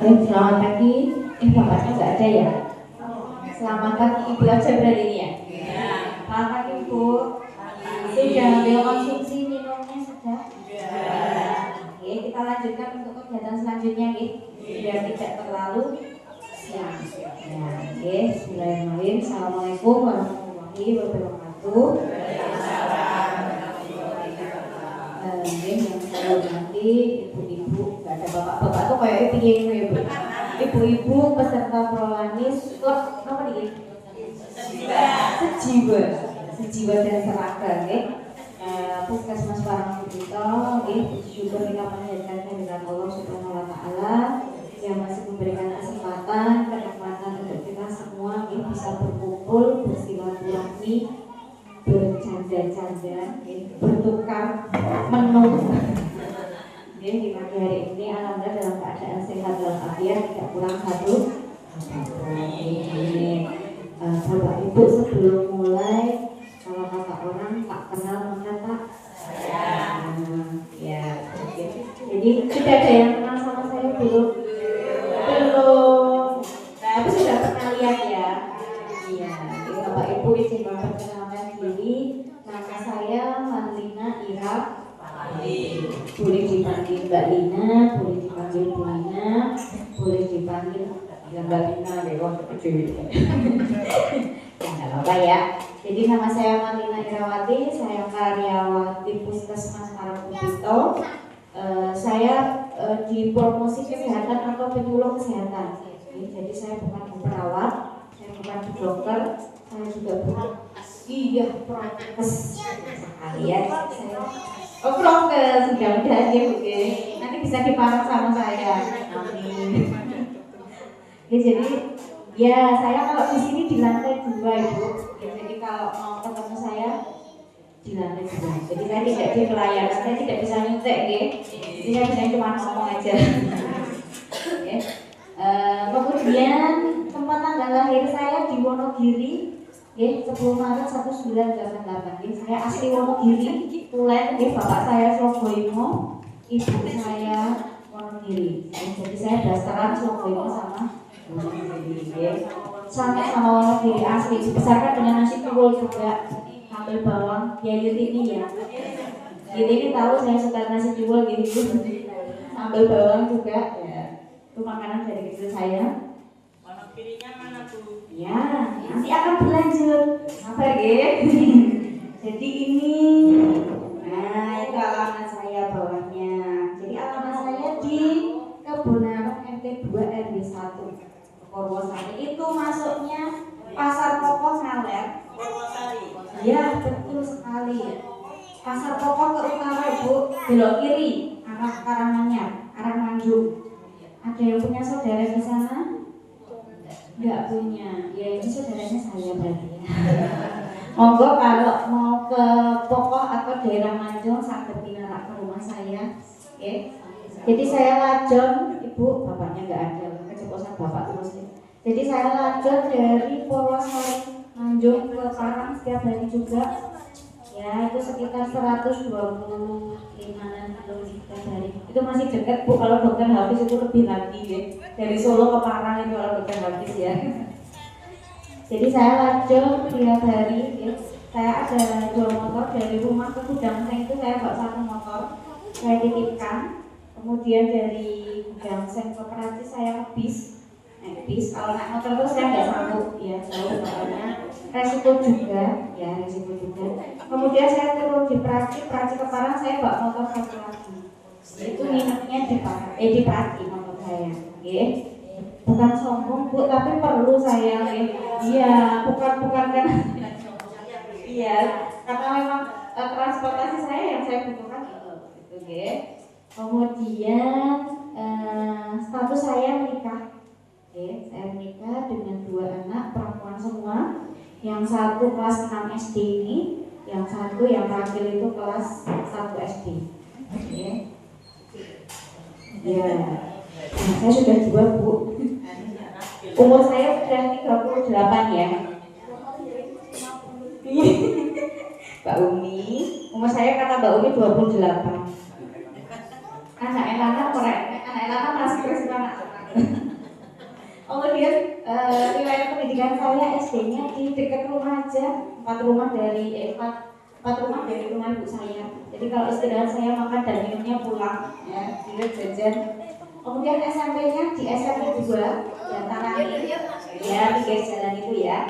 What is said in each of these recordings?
Selamat pagi. Bapaknya nggak ada ya? Selamat pagi Ibu aja berarti ini ya? Iya. Selamat pagi Bu. Sudah ambil konsumsi minumnya sudah? Oke, kita lanjutkan untuk kegiatan selanjutnya nih. Biar tidak terlalu siang. Ya, oke. Bismillahirrahmanirrahim. Assalamualaikum warahmatullahi wabarakatuh. Yang saya hormati ibu-ibu, nggak ada bapak-bapak tuh kayak piye ya Bu. Ibu-ibu peserta prolanis klub apa nih? Sejiwa dan seragam, Puskesmas Parangkubuto, bersyukur kita panjatkan dengan Allah Subhanahu Wa Taala yang masih memberikan kesempatan, kenikmatan untuk kita semua bisa berkumpul, bersilaturahmi, bercanda-canda, bertukar menu. Di pagi hari ini alhamdulillah dalam keadaan sehat walafiat, tidak kurang satu. Bapak Ibu, sebelum mulai, kalau kata orang tak kenal maka tak sayang. Ya, jadi sudah ada yang kenal sama saya belum? Belum. Tapi sudah pernah lihat ya. Iya. Bapak Ibu izin memperkenalkan diri. Nama saya Marlina Ira. Boleh dipanggil Mbak Lina, boleh dipanggil Bu Lina, boleh dipanggil Mbak Lina, nggak apa-apa ya. Jadi nama saya Marlina Irawati, saya karyawati Puskesmas Parangkubuto. Saya di promosi kesehatan atau penyuluh kesehatan. Jadi saya bukan perawat, saya bukan dokter, saya juga bukan prokes sekali ya. Prokes, mudah-mudahan ya Bu. Nanti bisa diparang sama saya. Amin. Ya, jadi ya saya kalau di sini di lantai 2 Ibu. Jadi kalau mau ketemu saya di lantai 2. Jadi saya tidak di pelayanan, saya tidak bisa nyuntik ya. Jadi saya bisa cuma ngomong aja. Okay. Kemudian tempat tanggal lahir saya di Wonogiri. 10 Maret 1988. Saya asli Wonogiri, Tulen. Bapak saya Slogoimo, ibu saya Wonogiri. Jadi saya dasaran Slogoimo sama Wonogiri. Sama Wonogiri asli. Dibesarkan dengan nasi tuwul juga, sambal bawang. Ya Yutini ya. Yutini tahu saya suka nasi tuwul gitu. Sambal bawang juga. Ya. Itu makanan dari kecil saya. Wonogirinya mana tuh? Ya, nanti akan berlanjut. Sabar ya. Jadi ini, nah itu alamat saya bawahnya. Jadi alamat saya di Kebonarung RT 2 RW 1 Purwosari. Itu masuknya Pasar Pokok Ngaler. Purwosari. Ya, betul sekali. Pasar Pokok ke utara Ibu, belok kiri arah Karanganyar, arah Manjung. Ada yang punya saudara di sana? Enggak punya, ya ini saudaranya saya berarti ya. Monggo kalau mau ke Pokok atau daerah Manjung saged pinarak ke rumah saya. Oke. Jadi saya lajon, Ibu, bapaknya enggak ada, keceplosan bapak terus nih. Jadi saya lajon dari Purwosari Manjung ke Parang setiap hari juga. Ya itu sekitar 125-an kilometer dari. Itu masih dekat Bu, kalau dokter Hafiz itu lebih lagi ya. Dari Solo ke Parang itu kalau dokter Hafiz ya. Jadi saya lajur tiap hari ya. Saya ada 2 motor dari rumah ke Gudang Seng itu saya bawa 1 motor. Saya titipkan. Kemudian dari Gudang Seng ke Perancis saya ke bis. Naik bis, kalau naik motor itu saya nggak sanggup ya, jauh makanya resiko juga, ya resiko juga. Kemudian saya turun di Praci ke Parang saya bawa motor 1 lagi. Itu minumnya di Praci motor saya, ya. Bukan sombong Bu, tapi perlu saya, ya. Iya, bukan kan? Iya, karena memang transportasi saya yang saya butuhkan itu, ya. Kemudian status saya menikah. Oke, saya menikah dengan 2 anak perempuan semua. Yang satu kelas 6 SD ini, yang satu yang terakhir itu kelas 1 SD. Oke. Ya. Nah, saya sudah tua Bu. Umur saya sudah 38 ya. Mbak Umi, umur saya kata Mbak Umi 28. Anak elana masih kris anak. SD-nya di dekat rumah aja, 4 rumah dari rumah ibu saya. Jadi kalau istirahat saya makan dan minumnya pulang, ya, dia jajan. Kemudian SMP-nya di SMP 2 dan Tangani, ya, pinggir jalan itu ya.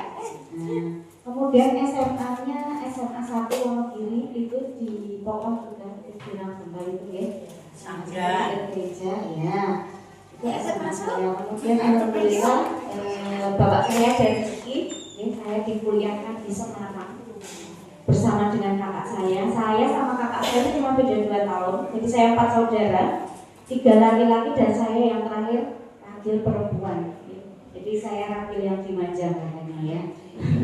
Nah, kemudian SMA-nya SMA 1 Wonogiri itu di Pokok Sudah di Binang itu ya. Sampai gereja, ya. Itu SMA saya. Kemudian alhamdulillah bapak saya dari Ciki, ya, saya dikuliahkan di Semarang bersama dengan kakak saya. Saya sama kakak saya cuma beda 2 tahun. Jadi saya 4 saudara, 3 laki-laki dan saya yang terakhir ragil perempuan. Jadi saya ragil yang dimanja katanya ya.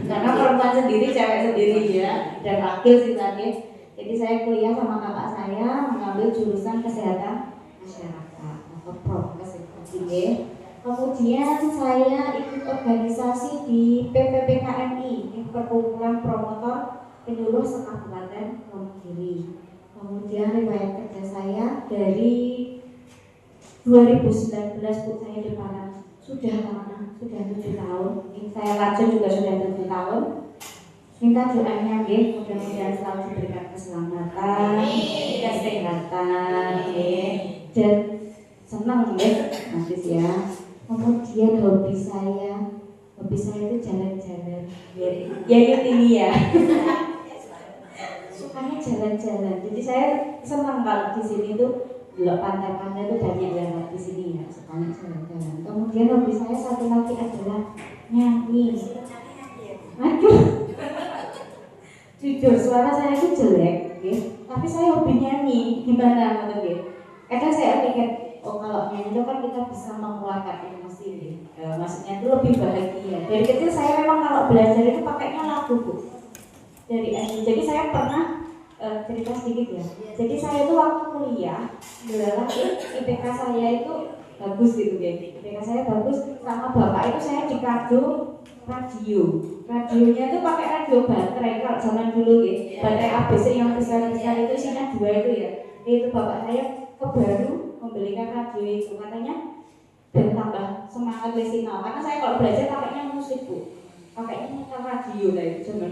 Karena perempuan sendiri, cewek sendiri ya, dan ragil sih tadi. Jadi saya kuliah sama kakak saya mengambil jurusan kesehatan masyarakat atau prokes ya. Kemudian saya ikut organisasi di PPPKMI, Perkumpulan Promotor Penyuluh Sekabupaten Wonogiri. Kemudian riwayat kerja saya dari 2019 Bu, saya di Parang sudah lama, sudah 7 tahun. Ini saya lanjut juga sudah 7 tahun. Minta doanya nggih, mudah-mudahan selalu diberikan keselamatan, kesehatan, dan senang ya, Mas ya. Kemudian hobi saya itu jalan-jalan. Ya ini ya. Sukanya jalan-jalan. Jadi saya senang kalau di sini tuh belok pantai-pantai itu banyak lewat di sini ya. Sukanya jalan-jalan. Kemudian hobi saya satu lagi adalah nyanyi. Aduh. Jujur suara saya itu jelek, tapi saya hobi nyanyi. Gimana menurut? Kadang saya pikir, oh kalau nyanyi itu kan kita bisa mengeluarkan emosi, maksudnya itu lebih bahagia. Dari kecil saya memang kalau belajar itu pakainya lagu Bu. Dari SD. Jadi saya pernah cerita sedikit ya. Jadi saya itu waktu kuliah, IPK saya itu bagus gitu ya. IPK saya bagus, sama bapak itu saya dikado radionya itu pakai radio baterai kalau zaman dulu ya, baterai ABC yang besar-besar itu isinya 2 itu ya. Itu bapak saya kebaru membelikan radio itu, katanya dan tambah semangat lesinal, karena saya kalau belajar pakainya musik Bu, pakainya nyetel radio lah itu zaman.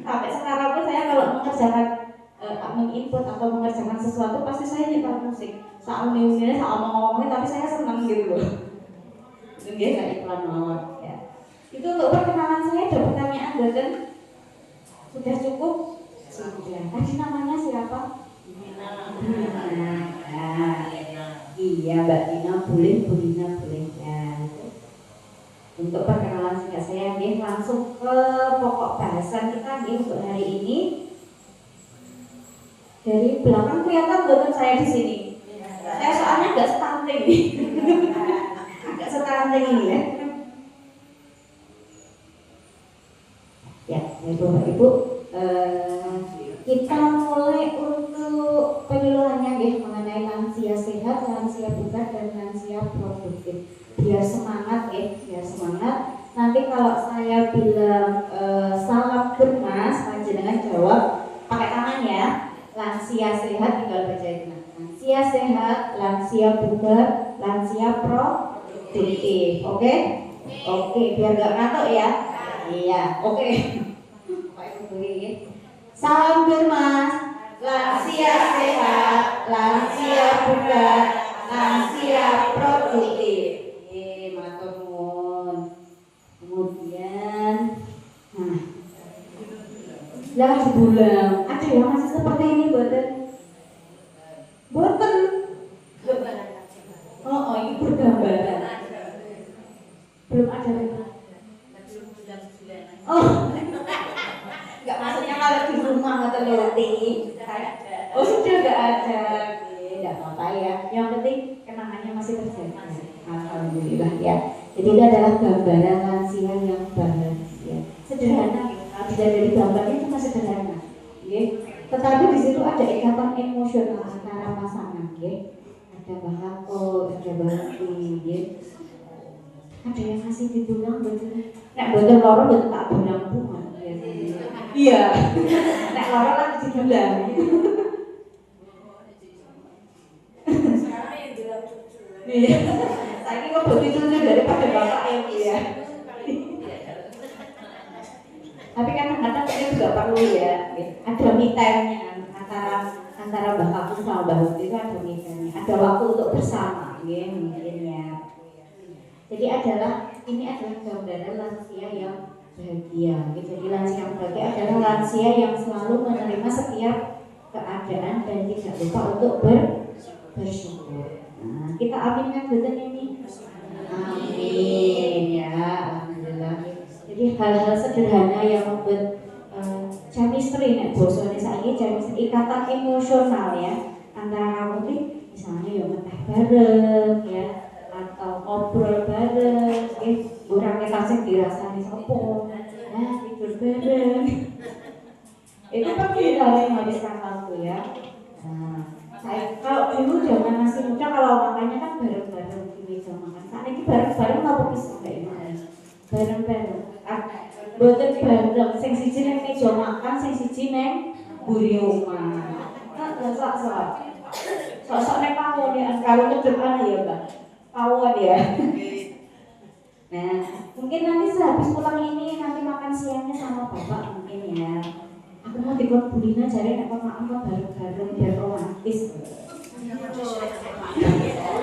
Sampai sekarang pun saya kalau mengerjakan menginput atau mengerjakan sesuatu pasti saya nyetel musik. Saat uni-uninya, saat ngomong-ngomongnya, tapi saya senang gitu loh. Itu dia kayak iklan mawar ya. Itu untuk perkenalan saya. Ada pertanyaan dan sudah cukup? Sudah. Tadi namanya siapa? Iya Mbak Tina boleh, Bu Tina boleh ya. Untuk perkenalan singkat saya nih, langsung ke pokok bahasan kita nih untuk hari ini. Dari belakang kelihatan betul saya di sini. Saya soalnya agak stunting nih. Agak stunting ini ya. Ya, Bapak Ibu, kita mulai untuk penyuluhannya ya, mengenai lansia sehat, lansia bugar, dan lansia produktif. Biar semangat ya, biar semangat. Nanti kalau saya bilang salam germas, panjenengan jawab pakai tangan ya. Lansia sehat tinggal baca itu. Lansia sehat, lansia bugar, lansia produktif. Oke? Oke, biar gak ngantuk ya. Iya, oke. Salam germas, lansia sehat, lansia bugar, lansia produktif. Matur nuwun. Kemudian, lah sebulan. Ada yang masih seperti ini boten? Boten. Oh, ini bergambaran. Belum ada. Oh, nggak maksudnya kalau di rumah atau lewati. Oh sudah nggak ada, nggak apa-apa ya. Yang penting kenangannya masih terjaga. Alhamdulillah ya. Jadi ini adalah gambaran lansia yang bahagia. Sederhana, kalau tidak dari gambarnya cuma sederhana. Tetapi di situ ada ikatan emosional antara pasangan. Ada bahako, ada bahati. Ada yang masih ditulang betul. Nek boten loro boten tak bilang bunga. Iya. Nek loro kan dibilang. Sekarang yang bilang cucu. Iya. Saiki kok boten cucu daripada bapak ya, Bu ya. Tapi kadang-kadang kita juga perlu ya, ada me time-nya antara Mbah Kakung sama Mbah Huti itu ada me time-nya, ada waktu untuk bersama, ya mungkin ya. Jadi ini adalah gambaran lansia yang bahagia. Jadi lansia yang bahagia adalah lansia yang selalu menerima setiap keadaan dan tidak lupa untuk bersyukur. Nah, kita aminkan betul ini. Amin ya, alhamdulillah. Jadi hal-hal sederhana yang membuat chemistry nek bosone saiki chemistry ikatan emosional ya antara kamu misalnya ya ngeteh bareng ya atau ngobrol bareng kurang tasik dirasani sopo tidur bareng itu kan kita harus menghabiskan waktu ya. Saya kalau dulu zaman masih muda kalau makannya kan bareng-bareng di meja makan. Saat ini bareng-bareng apa bisa kayak gimana? Bareng-bareng. Boten bareng. Sing siji nang meja makan, sing siji nang mburi omah. Sok-sok nek pawon ya kalau kedepan ya, Mbak. Pawon ya. Nah, mungkin nanti sehabis pulang ini nanti makan siangnya sama Bapak mungkin ya. Aku mau dikon Bulina jare nek kon makan bareng-bareng biar romantis.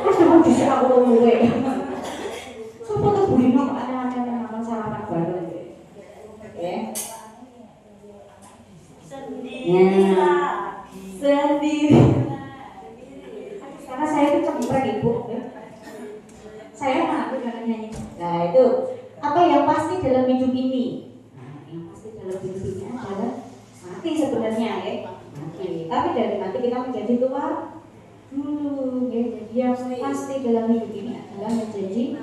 Terus mau dhisik aku luwe. Sopo tuh Bulina kok aneh-aneh makan sarapan bareng. Oke. Sendiri. Karena saya itu cempreng Ibu. Saya mah jangan nyanyi. Nah, itu apa yang pasti dalam hidup ini? Yang pasti dalam hidup ini adalah mati sebenarnya ya, mati. Tapi dari mati kita menjadi tua dulu ya. Jadi yang pasti dalam hidup ini adalah menjadi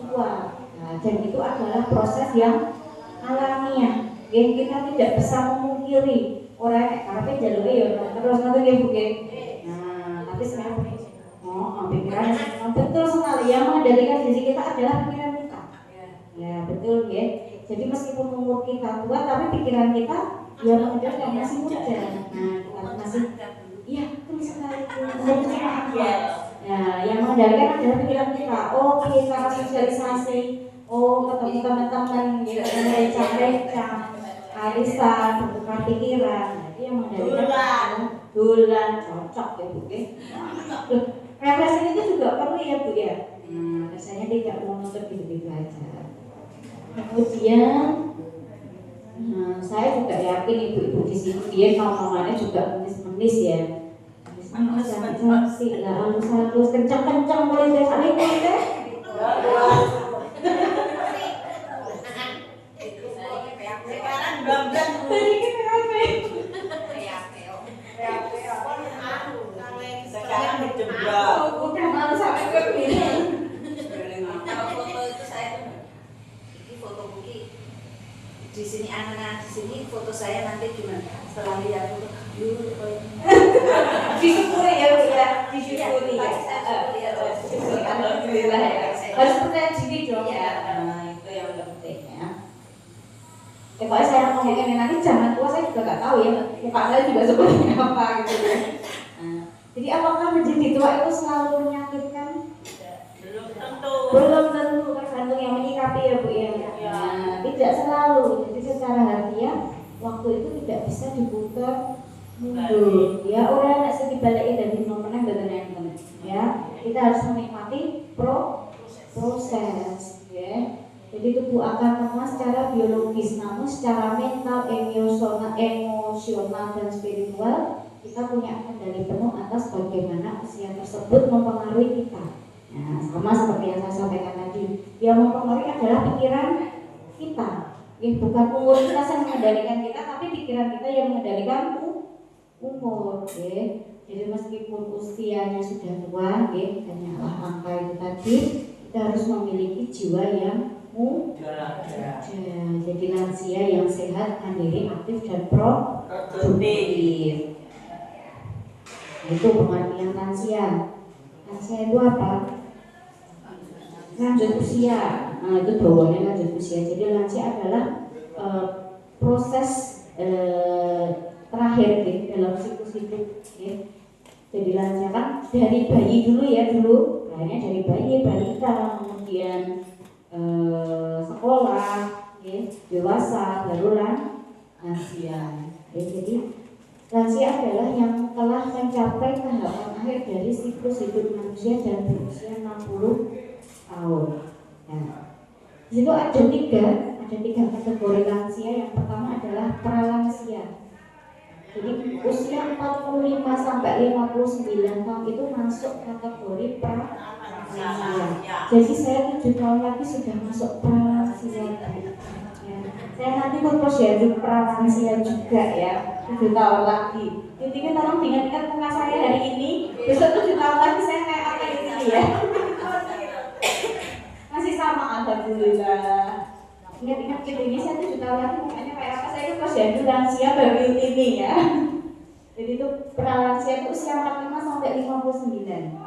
tua. Nah, dan itu adalah proses yang alamiah. Yang kita tidak bisa memungkiri orang yang karena jalurnya ya terus nanti ya Bu. Nah, tapi sekarang pikiran betul sekali yang mengendalikan diri kita adalah pikiran kita. Ya betul ya. Jadi meskipun umur kita tua tapi pikiran kita ya mengendalikan masih muda. Nah masih iya betul sekali. Nah yang mengendalikan adalah pikiran kita. Oke cara sosialisasi. Ketemu teman-teman gitu recah-recah arisan bertukar pikiran. Jadi yang mengendalikan bulan cocok ya Bu. Refreshing itu juga perlu ya Bu ya. Rasanya tidak menuntut gitu-gitu aja. Kemudian saya juga yakin ibu-ibu di sini dia ngomongannya juga menis-menis ya. Menis-menis sih lah halus-halus kencang-kencang boleh deh kali ini deh. Sekarang gamblang sekarang dijebak. Udah malu sampai ke sini. Kalau foto itu saya ini foto bukti di sini anak-anak di sini foto saya nanti gimana setelah lihat foto Disyukuri ya Bu ya, disyukuri ya. Alhamdulillah ya. Harus percaya diri dong ya. Itu yang penting ya. Pokoknya saya ngomong ini nanti zaman tua saya juga nggak tahu ya, muka saya juga seperti apa gitu ya. Jadi apakah menjadi tua itu selalu menyakitkan? Belum tentu. Belum tentu, tergantung yang menyikapi ya Bu ya. Nah, tidak selalu. Jadi secara harfiah waktu itu tidak bisa diputar mundur. Ya orang nak sedih balik dari nomornya betul ya. Kita harus menikmati proses ya. Jadi tubuh akan lemah secara biologis, namun secara mental, emosional dan spiritual kita punya kendali penuh atas bagaimana usia tersebut mempengaruhi kita. Nah, sama seperti yang saya sampaikan tadi, yang mempengaruhi adalah pikiran kita. Bukan umur kita yang mengendalikan kita, tapi pikiran kita yang mengendalikan umur. Jadi meskipun usianya sudah tua, hanyalah angka itu tadi, kita harus memiliki jiwa yang muda. Jadi lansia yang sehat, mandiri, aktif dan produktif. Itu pengertian lansia. Lansia itu apa? Lanjut usia. Nah itu bawahnya lanjut usia. Jadi lansia adalah proses terakhir dalam siklus hidup. Jadi lansia kan dari bayi dulu ya hanya dari bayi, balita, kemudian sekolah, dewasa, baru lansia. Ya, jadi lansia adalah yang telah mencapai tahapan akhir dari siklus hidup manusia dan berusia 60 tahun. Nah, di situ ada tiga kategori lansia. Yang pertama adalah pralansia. Jadi usia 45 sampai 59 tahun itu masuk kategori pralansia. Jadi saya 7 tahun lagi sudah masuk pralansia. Ya. Saya nanti mau posyandu pralansia juga ya, 7 tahun lagi. Intinya tolong diingat-ingat muka saya hari ini, besok 7 tahun lagi saya kayak apa ini ya. Masih sama, alhamdulillah. Ingat-ingat gitu, ini saya 7 tahun lagi mukanya kayak apa, saya itu posyandu lansia baru ini ya. Jadi itu pralansia itu usia 45 sampai 59.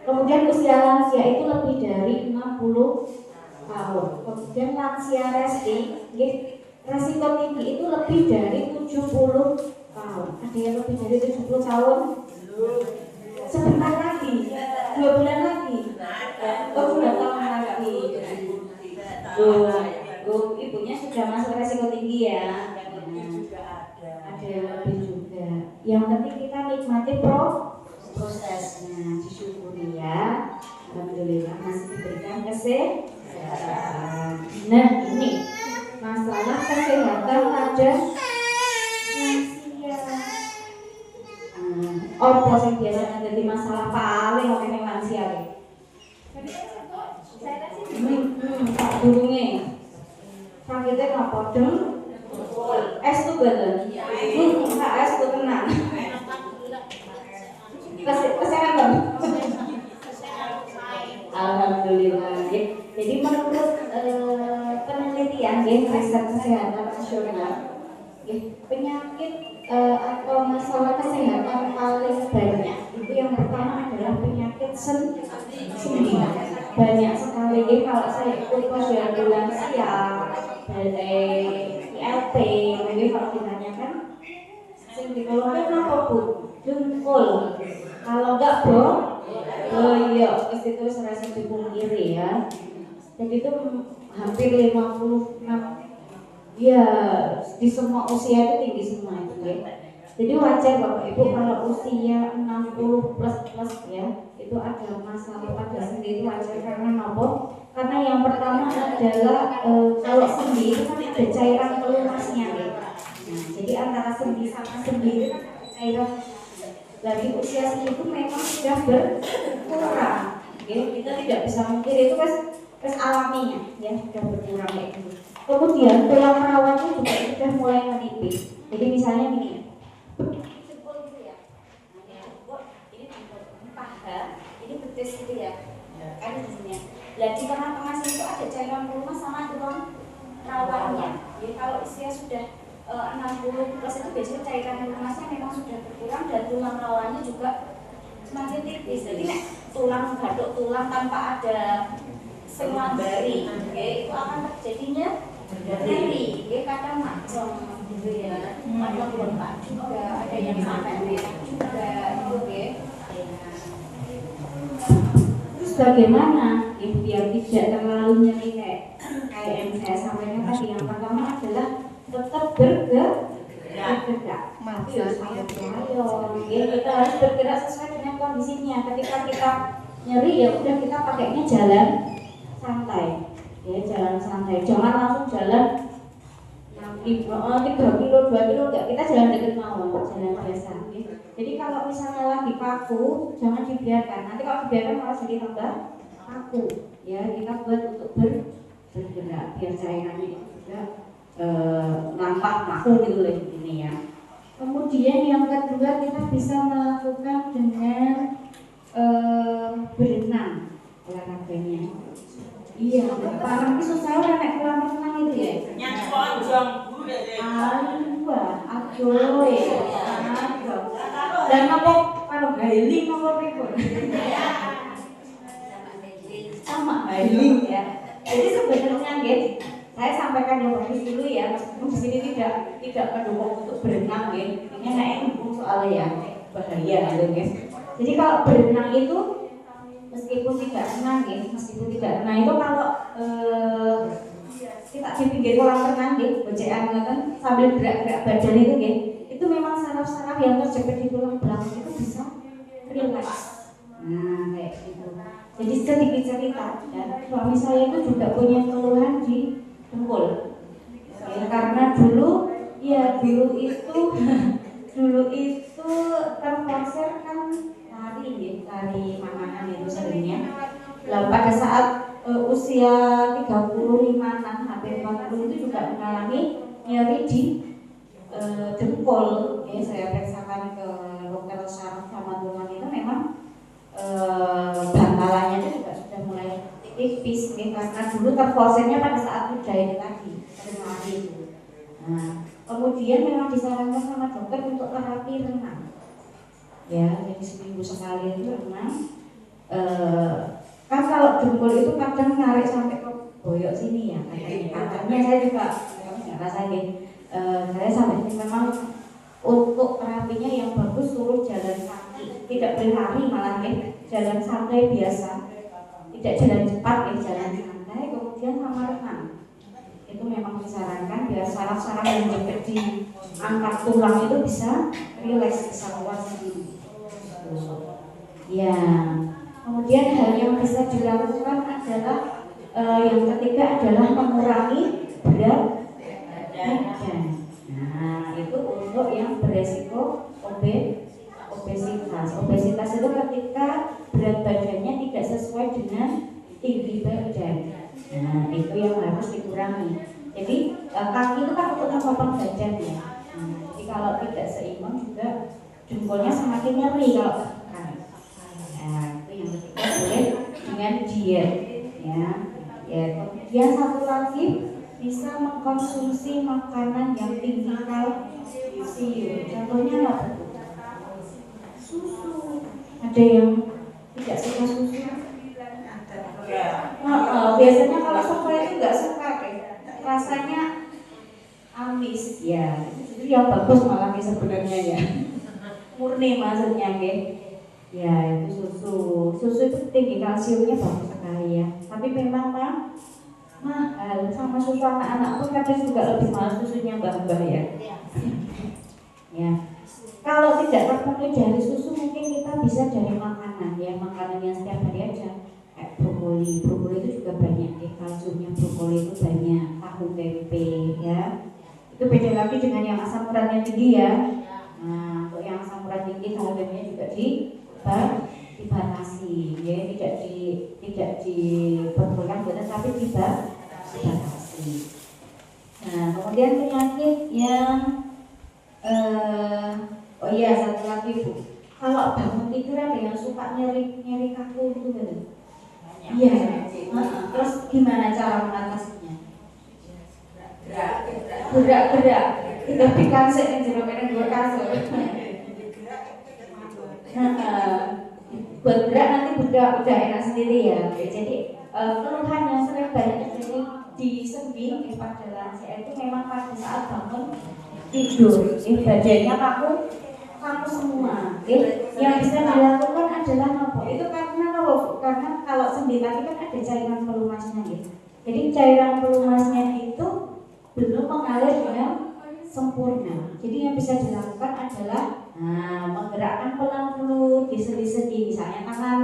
Kemudian usia lansia itu lebih dari 60 tahun. Kemudian lansia resti, resiko tinggi itu lebih dari 70 tahun. Ada yang lebih dari 70 tahun? Sebentar lagi, 2 bulan lagi. Oh, 2 tahun lagi. Ibunya sudah masuk resiko tinggi ya. Ada yang lebih juga. Yang penting kita nikmati prosesnya, disyukuri ya. Alhamdulillah masih diberikan kesehatan. Nah ini masalah kesehatan pada lansia. Apa sih biasanya jadi masalah paling orang yang lansia ya? Pak burungnya sakitnya apa dong? Es tuh bener. Es tuh tenang. Kesehatan. Alhamdulillah. Jadi menurut penelitian riset kesehatan nasional, penyakit atau masalah kesehatan paling banyak itu yang pertama adalah penyakit sendi. Banyak sekali. Jadi kalau saya ikut posyandu lansia, ILP, jadi kalau ditanyakan sendi kalau apa bu? Dengkul. Kalau enggak iya, itu serasa dipungkiri ya. Jadi itu hampir 56. Ya, di semua usia itu tinggi semua itu ya. Jadi wajar Bapak Ibu kalau usia 60 plus ya, itu ada masalah pada sendi, itu wajar karena apa? Karena yang pertama adalah kalau sendi itu kan ada cairan pelumasnya ya. Nah, jadi antara sendi sama sendi itu kan ada cairan. Dari usia segitu memang sudah berkurang. Ya, kita tidak bisa mungkin itu kan alaminya ya sudah berkurang kayak gitu. Kemudian tulang rawannya juga sudah mulai menipis. Jadi misalnya gini, jempol gitu ya. Ini paha, ini betis gitu ya. Kan di sini. Nah, di tengah-tengah situ ada cairan pelumas sama tulang rawannya. Jadi kalau usia sudah 60 plus itu biasanya cairan pelumasnya memang sudah berkurang dan tulang rawannya juga semakin tipis. Jadi tulang gadok tulang tanpa ada senglambari, itu akan terjadinya nyeri, kadang macam gitu ya, kadang bengkak juga, ada yang sampai merah juga, Terus bagaimana biar tidak terlalu nyeri kayak yang saya sampaikan tadi? Yang pertama adalah tetap bergerak. Kita harus bergerak sesuai dengan kondisinya. Ketika kita nyeri ya udah kita pakainya jalan santai, ya jalan santai. Jangan langsung jalan 3 kilo, 2 kilo enggak. Kita jalan deket mau, jalan biasa. Ya. Jadi kalau misalnya lagi kaku, jangan dibiarkan. Nanti kalau dibiarkan malah jadi tambah kaku. Ya kita buat untuk bergerak biar cairannya juga nampak kaku gitu loh ini ya. Kemudian yang kedua kita bisa melakukan dengan berenang olahraganya. Iya, parang itu susah orang naik kolam renang itu ya. Yang ponjong bu deh. Aduh, dan apa kalau hailing apa pikir? Sama hailing ya. Jadi sebenarnya guys, saya sampaikan yang bagus dulu ya, meskipun di sini tidak mendukung untuk berenang ya. Ini naik dukung soalnya ya bahaya gitu guys. Jadi kalau berenang itu meskipun tidak renang itu kalau kita di pinggir kolam renang nggih, gocekan ngoten sambil gerak-gerak badan itu nggih. Itu memang saraf-saraf yang terjepit di tulang belakang itu bisa rileks. Nah, kayak gitu. Jadi sedikit cerita, ya, suami saya itu juga punya keluhan di dengkul. Ya, karena dulu itu dulu itu terforser kan lari ya, lari makanan itu seringnya. Lalu pada saat usia 35-an hampir 40 itu juga mengalami nyeri di dengkul. Ya, saya periksakan ke dokter saraf sama tulang itu memang bantalannya itu juga sudah mulai tipis ya, karena dulu terforsernya pada saat muda ini tadi sering lari itu. Nah, kemudian memang disarankan sama dokter untuk terapi renang. Ya, jadi seminggu sekali itu renang. Kan kalau dengkul itu kadang narik sampai ke boyok sini ya katanya saya juga nggak rasain. Saya sampai sini memang untuk terapinya yang bagus suruh jalan kaki, tidak berlari malah ya, jalan santai biasa, tidak jalan cepat ya, jalan santai, kemudian sama renang. Itu memang disarankan biar saraf-saraf yang jepit di angkat tulang itu bisa rileks, bisa luas sendiri. Ya, kemudian hal yang bisa dilakukan adalah yang ketiga adalah mengurangi berat badan. Nah, itu untuk yang beresiko obesitas. Obesitas itu ketika berat badannya tidak sesuai dengan tinggi badan. Nah, itu yang harus dikurangi. Jadi kaki itu kan untuk menopang badan ya. Jadi kalau tidak seimbang juga jempolnya semakin nyeri kalau tertekan. Nah, itu yang ketiga boleh dengan diet ya. Kemudian satu lagi bisa mengkonsumsi makanan yang tinggi kalsium. Contohnya apa? Susu. Ada yang tidak suka susu? Biasanya kalau suka itu nggak suka rasanya amis ya. Itu yang bagus malah sebenarnya ya. Murni maksudnya ya itu susu itu tinggi kalsiumnya bagus sekali ya. Tapi memang mahal, sama susu anak-anak pun kadang juga lebih mahal susunya mbak-mbak ya. Ya. Kalau tidak terpenuhi dari susu mungkin kita bisa dari makanan ya, makanan yang setiap hari aja. Kayak brokoli itu juga banyak kalsiumnya, brokoli itu banyak, tahu tempe ya. Itu beda lagi dengan yang asam uratnya tinggi ya. Nah, untuk yang asam urat tinggi tahu tempenya juga dibatasi ya, tidak diperbolehkan tapi dibatasi. Nah, kemudian penyakit yang satu lagi Bu, kalau bangun tidur ada yang suka nyeri kaku itu betul? Iya. Terus gimana cara mengatasinya? Gerak. Kita bikin yang jeruk dua kasur. Buat gerak nanti udah enak sendiri ya. Jadi keluhan yang sering banyak terjadi di sendi di pada lansia itu memang pada saat bangun tidur, badannya kaku semua. Yang bisa dilakukan adalah nopo. Itu karena nopo, karena kalau sendi tadi kan ada cairan pelumasnya gitu. Jadi cairan pelumasnya itu belum mengalir dengan sempurna. Jadi yang bisa dilakukan adalah menggerakkan pelan dulu di sendi-sendi, misalnya tangan,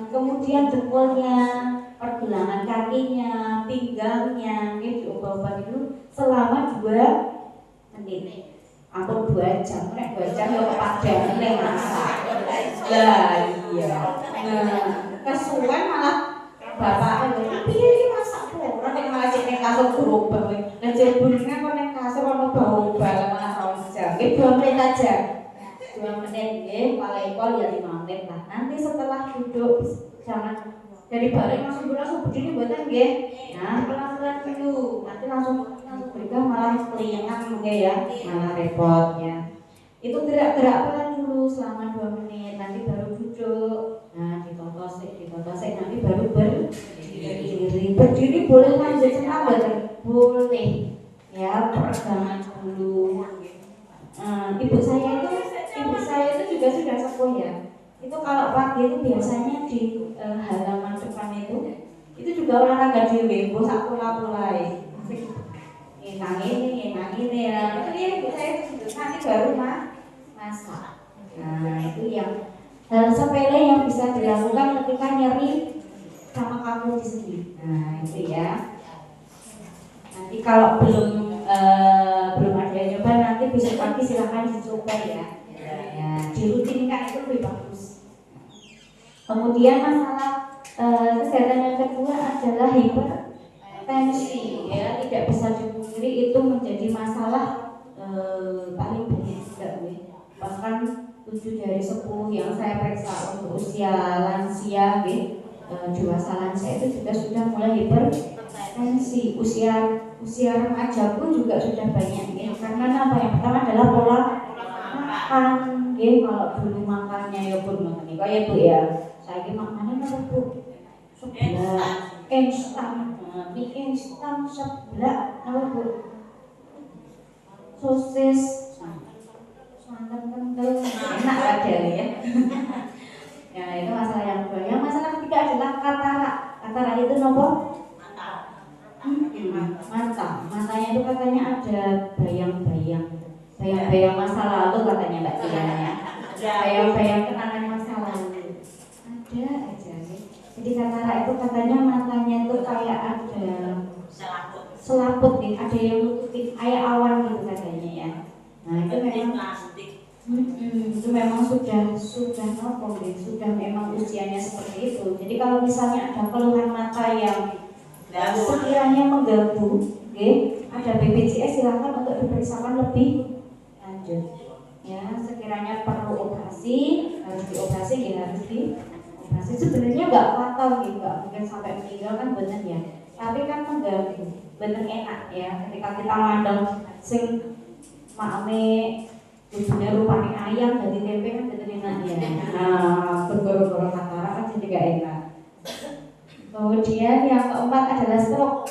kemudian jempolnya, pergelangan kakinya, pinggangnya, diubah-ubah dulu selama 2 menit. Ampun 2 jam, 2 jam ya kepadang masak. Lah iya. Kesuwen malah bapak tapi ini masak ora nek malah cek ning kasur gerobak. Lah jek bunga kok ning kasur ono bau bal malah 2 jam. 2 menit aja. 2 menit nggih, paling ya 5 menit lah. Nanti setelah duduk jangan dari balik langsung berdiri buatan nggih. Nah, pelan-pelan dulu. Nanti langsung bergerak malah kelingan nggih ya, malah repot ya. Itu gerak-gerak pelan dulu selama 2 menit, nanti baru duduk. Nah, ditotosik nanti baru berdiri boleh lanjut senam boleh. Ya, peregangan dulu. Ibu saya itu juga sudah sepuh ya. Itu kalau pagi itu biasanya di halaman depan itu juga juga olahraga dhewe, mbok sak pola-polae. Nang ini ya. Itu dia ibu saya begitu. Nanti baru masak. Nah, itu yang hal sepele yang bisa dilakukan ketika nyeri sama kamu di sini. Nah, itu ya. Nanti kalau belum ada yang nyoba, nanti besok pagi silahkan dicoba ya. Ya, dirutinkan itu lebih bagus. Kemudian masalah kesehatan yang kedua adalah hipertensi, ya, tidak bisa dipungkiri itu menjadi masalah paling banyak juga, bahkan 7 dari 10 yang saya periksa untuk usia lansia, dewasa lansia itu juga sudah mulai hipertensi. Usia remaja pun juga sudah banyak, karena apa? Yang pertama adalah pola makan, kalau dulu makannya ya pun makan kayak Bu ya. Saya makannya apa Bu? Sebelah instan, mie instan sebelah apa Bu? Sosis, santan kental, enak aja ya. Ya itu masalah yang kedua. Yang masalah ketiga adalah katarak. Katarak itu nopo? Mata. Matanya itu katanya ada bayang-bayang masa lalu katanya Mbak Tiana ya. Bayang-bayang kenangan masa lalu. Ada aja nih. Jadi katarak itu katanya matanya itu kayak ada selaput nih, ada yang nutupin kayak awan gitu katanya ya. Nah itu memang itu memang sudah nopo, sudah memang usianya seperti itu. Jadi kalau misalnya ada keluhan mata yang sekiranya mengganggu, ada BPJS silakan untuk diperiksakan lebih lanjut. Ya, sekiranya perlu operasi, harus dioperasi, harus dioperasi. Sebenarnya nggak fatal, nggak mungkin sampai meninggal kan bener ya. Tapi kan mengganggu, bener enak ya. Ketika kita mandang sing makme ibunya rupanya ayam dari tempe kan bener enak ya. Nah, bergoro-goro katarak kan jadi nggak enak. Kemudian yang keempat adalah stroke.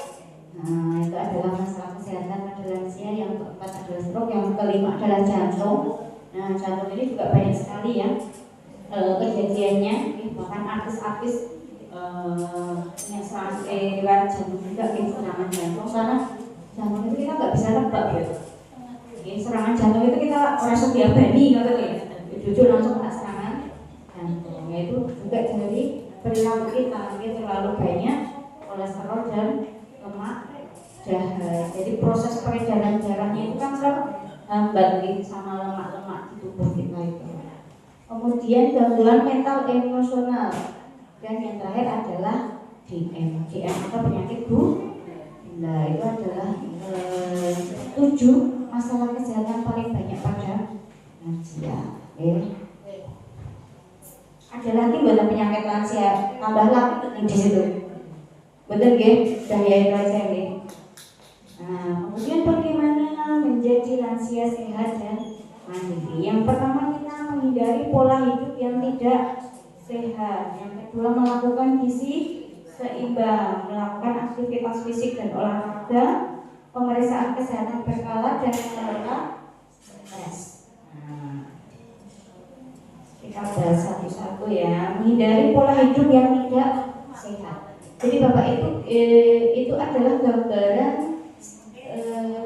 Nah, itu adalah masalah kesehatan pada lansia. Yang keempat adalah stroke. Yang kelima adalah jantung. Nah, jantung ini juga banyak sekali ya kejadiannya. Bahkan artis-artis yang serangan riwayat jantung juga, serangan jantung. Karena jantung itu kita nggak bisa tebak ya. Serangan jantung itu kita rasa diabani gitu ya. Jujur langsung kena serangan jantung. Yaitu juga dari perilaku kita terlalu banyak kolesterol dan lemak jahat. Jadi proses peredaran darahnya itu kan terhambat sama lemak-lemak di tubuh kita itu. Kemudian gangguan mental emosional, dan yang terakhir adalah DM. DM atau penyakit gula. Itu adalah 7 masalah kesehatan paling banyak pada lansia. Ada lagi buat penyakit lansia, tambah lagi di situ. Betul nggih? Daya lansia nggih. Nah, kemudian bagaimana menjadi lansia sehat dan mandiri? Yang pertama kita menghindari pola hidup yang tidak sehat. Yang kedua melakukan gizi seimbang, melakukan aktivitas fisik dan olahraga, pemeriksaan kesehatan berkala dan mengelola stres. Kita bahas satu-satu ya. Menghindari pola hidup yang tidak sehat. Jadi Bapak itu adalah gambaran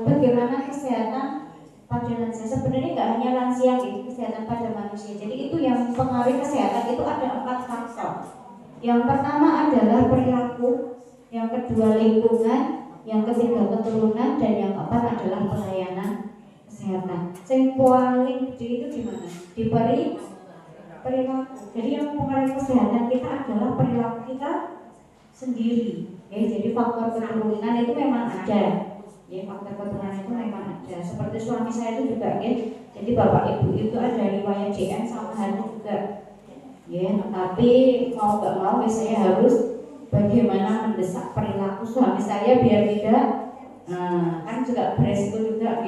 bagaimana kesehatan pada lansia. Sebenarnya nggak hanya lansia, kesehatan pada manusia. Jadi itu yang mempengaruhi kesehatan itu ada 4 faktor. Yang pertama adalah perilaku, yang kedua lingkungan, yang ketiga keturunan, dan yang keempat adalah pelayanan kesehatan. Yang paling gede itu di mana? Di perilaku. Jadi yang mempengaruhi kesehatan kita adalah perilaku kita sendiri. Jadi faktor keturunan itu memang ada. Faktor keturunan itu memang ada. Seperti suami saya itu juga, jadi bapak ibu itu ada riwayat JN sama Hanu juga. Tapi mau nggak mau saya harus bagaimana mendesak perilaku suami saya biar tidak, kan juga beresiko juga,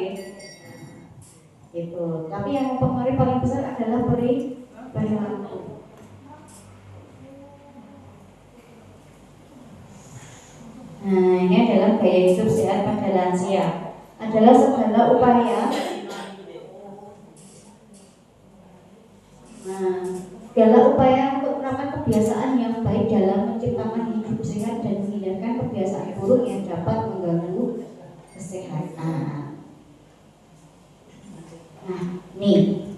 itu. Tapi yang mempengaruhi paling besar adalah perilaku. Nah, ini adalah gaya hidup sehat pada lansia. Adalah segala upaya. Segala upaya untuk melakukan kebiasaan yang baik dalam menciptakan hidup sehat dan menghindarkan buruk yang dapat mengganggu kesehatan. Nah, nih.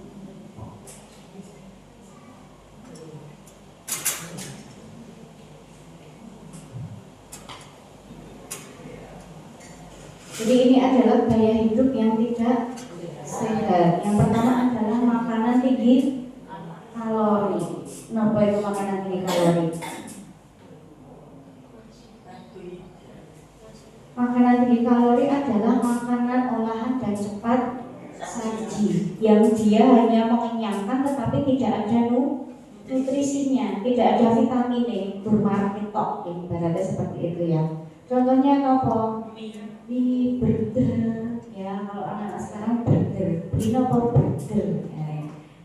Jadi ini adalah gaya hidup yang tidak sehat. Yang pertama adalah makanan tinggi kalori. Kenapa itu makanan tinggi kalori? Makanan tinggi kalori adalah makanan olahan dan cepat saji yang dia hanya mengenyangkan tetapi tidak ada nutrisinya, tidak ada vitamin bermarket tok, ibaratnya seperti itu ya. Contohnya apa? Di burger ya, kalau anak-anak sekarang burger, beli apa burger,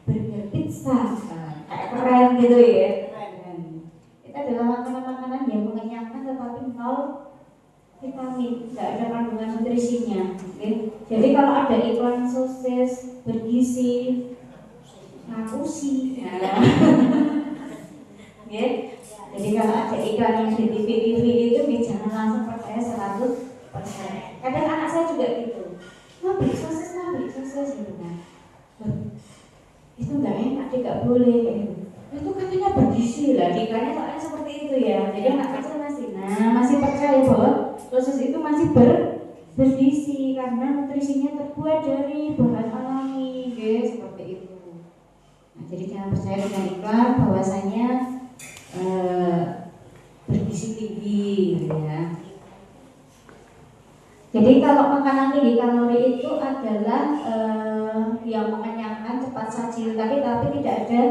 burger pizza, kayak keren gitu ya. Itu adalah makanan-makanan yang mengenyangkan tetapi nol vitamin, tidak ada kandungan nutrisinya. Jadi kalau ada iklan sosis bergizi, ngaku sih. Jadi kalau ada iklan yang di TV itu, jangan langsung percaya 100%. Kadang anak saya juga gitu, beli sosis gitu kan. Itu nggak enak, tidak boleh gitu. Itu katanya bergizi lah, iklannya soalnya seperti itu ya. Jadi anak kecil masih percaya bahwa sosis itu masih bergizi karena nutrisinya terbuat dari bahan alami, seperti itu. Nah, jadi jangan percaya dengan iklan bahwasanya bergizi tinggi, gitu ya. Jadi kalau makanan tinggi kalori itu adalah yang mengenyangkan, cepat saji, tapi tidak ada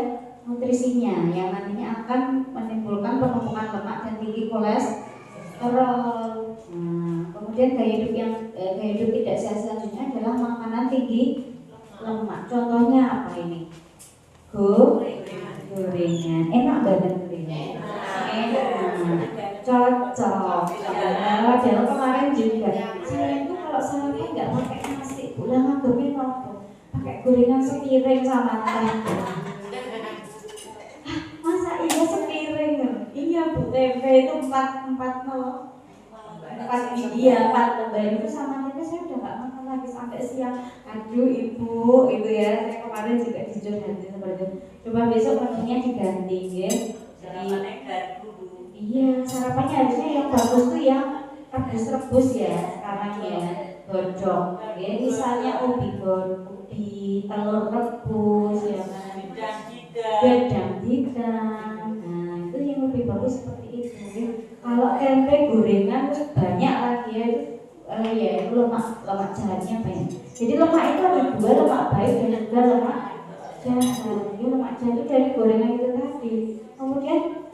nutrisinya, yang nantinya akan menimbulkan penumpukan lemak dan tinggi kolesterol. Kemudian gaya hidup tidak sehat selanjutnya adalah makanan tinggi lemak. Contohnya apa ini? Gorengan. Enak banget gorengan. Cocok. Padahal kemarin juga saya itu kalau sarapan nggak pakai nasi, pulang nganggepin apa? Pakai gorengan sepiring sama teh. Masa iya sepiring? Iya Bu, tempe itu 4 lembar itu sama tempe saya udah nggak makan lagi sampai siang. Aduh Ibu, itu ya saya kemarin juga dicurhatin seperti itu. Coba besok menunya diganti ya. Iya, sarapannya harusnya yang bagus tuh yang rebus ya sekarang ya, godong ya, misalnya ubi telur rebus ya kan, gedang didang. Nah itu yang lebih bagus seperti itu ya. Kalau tempe gorengan terus banyak lagi ya, itu lemak jahatnya banyak. Jadi lemak itu ada dua, lemak baik dan juga lemak jahat. Jadi lemak jahat itu dari gorengan itu tadi. Kemudian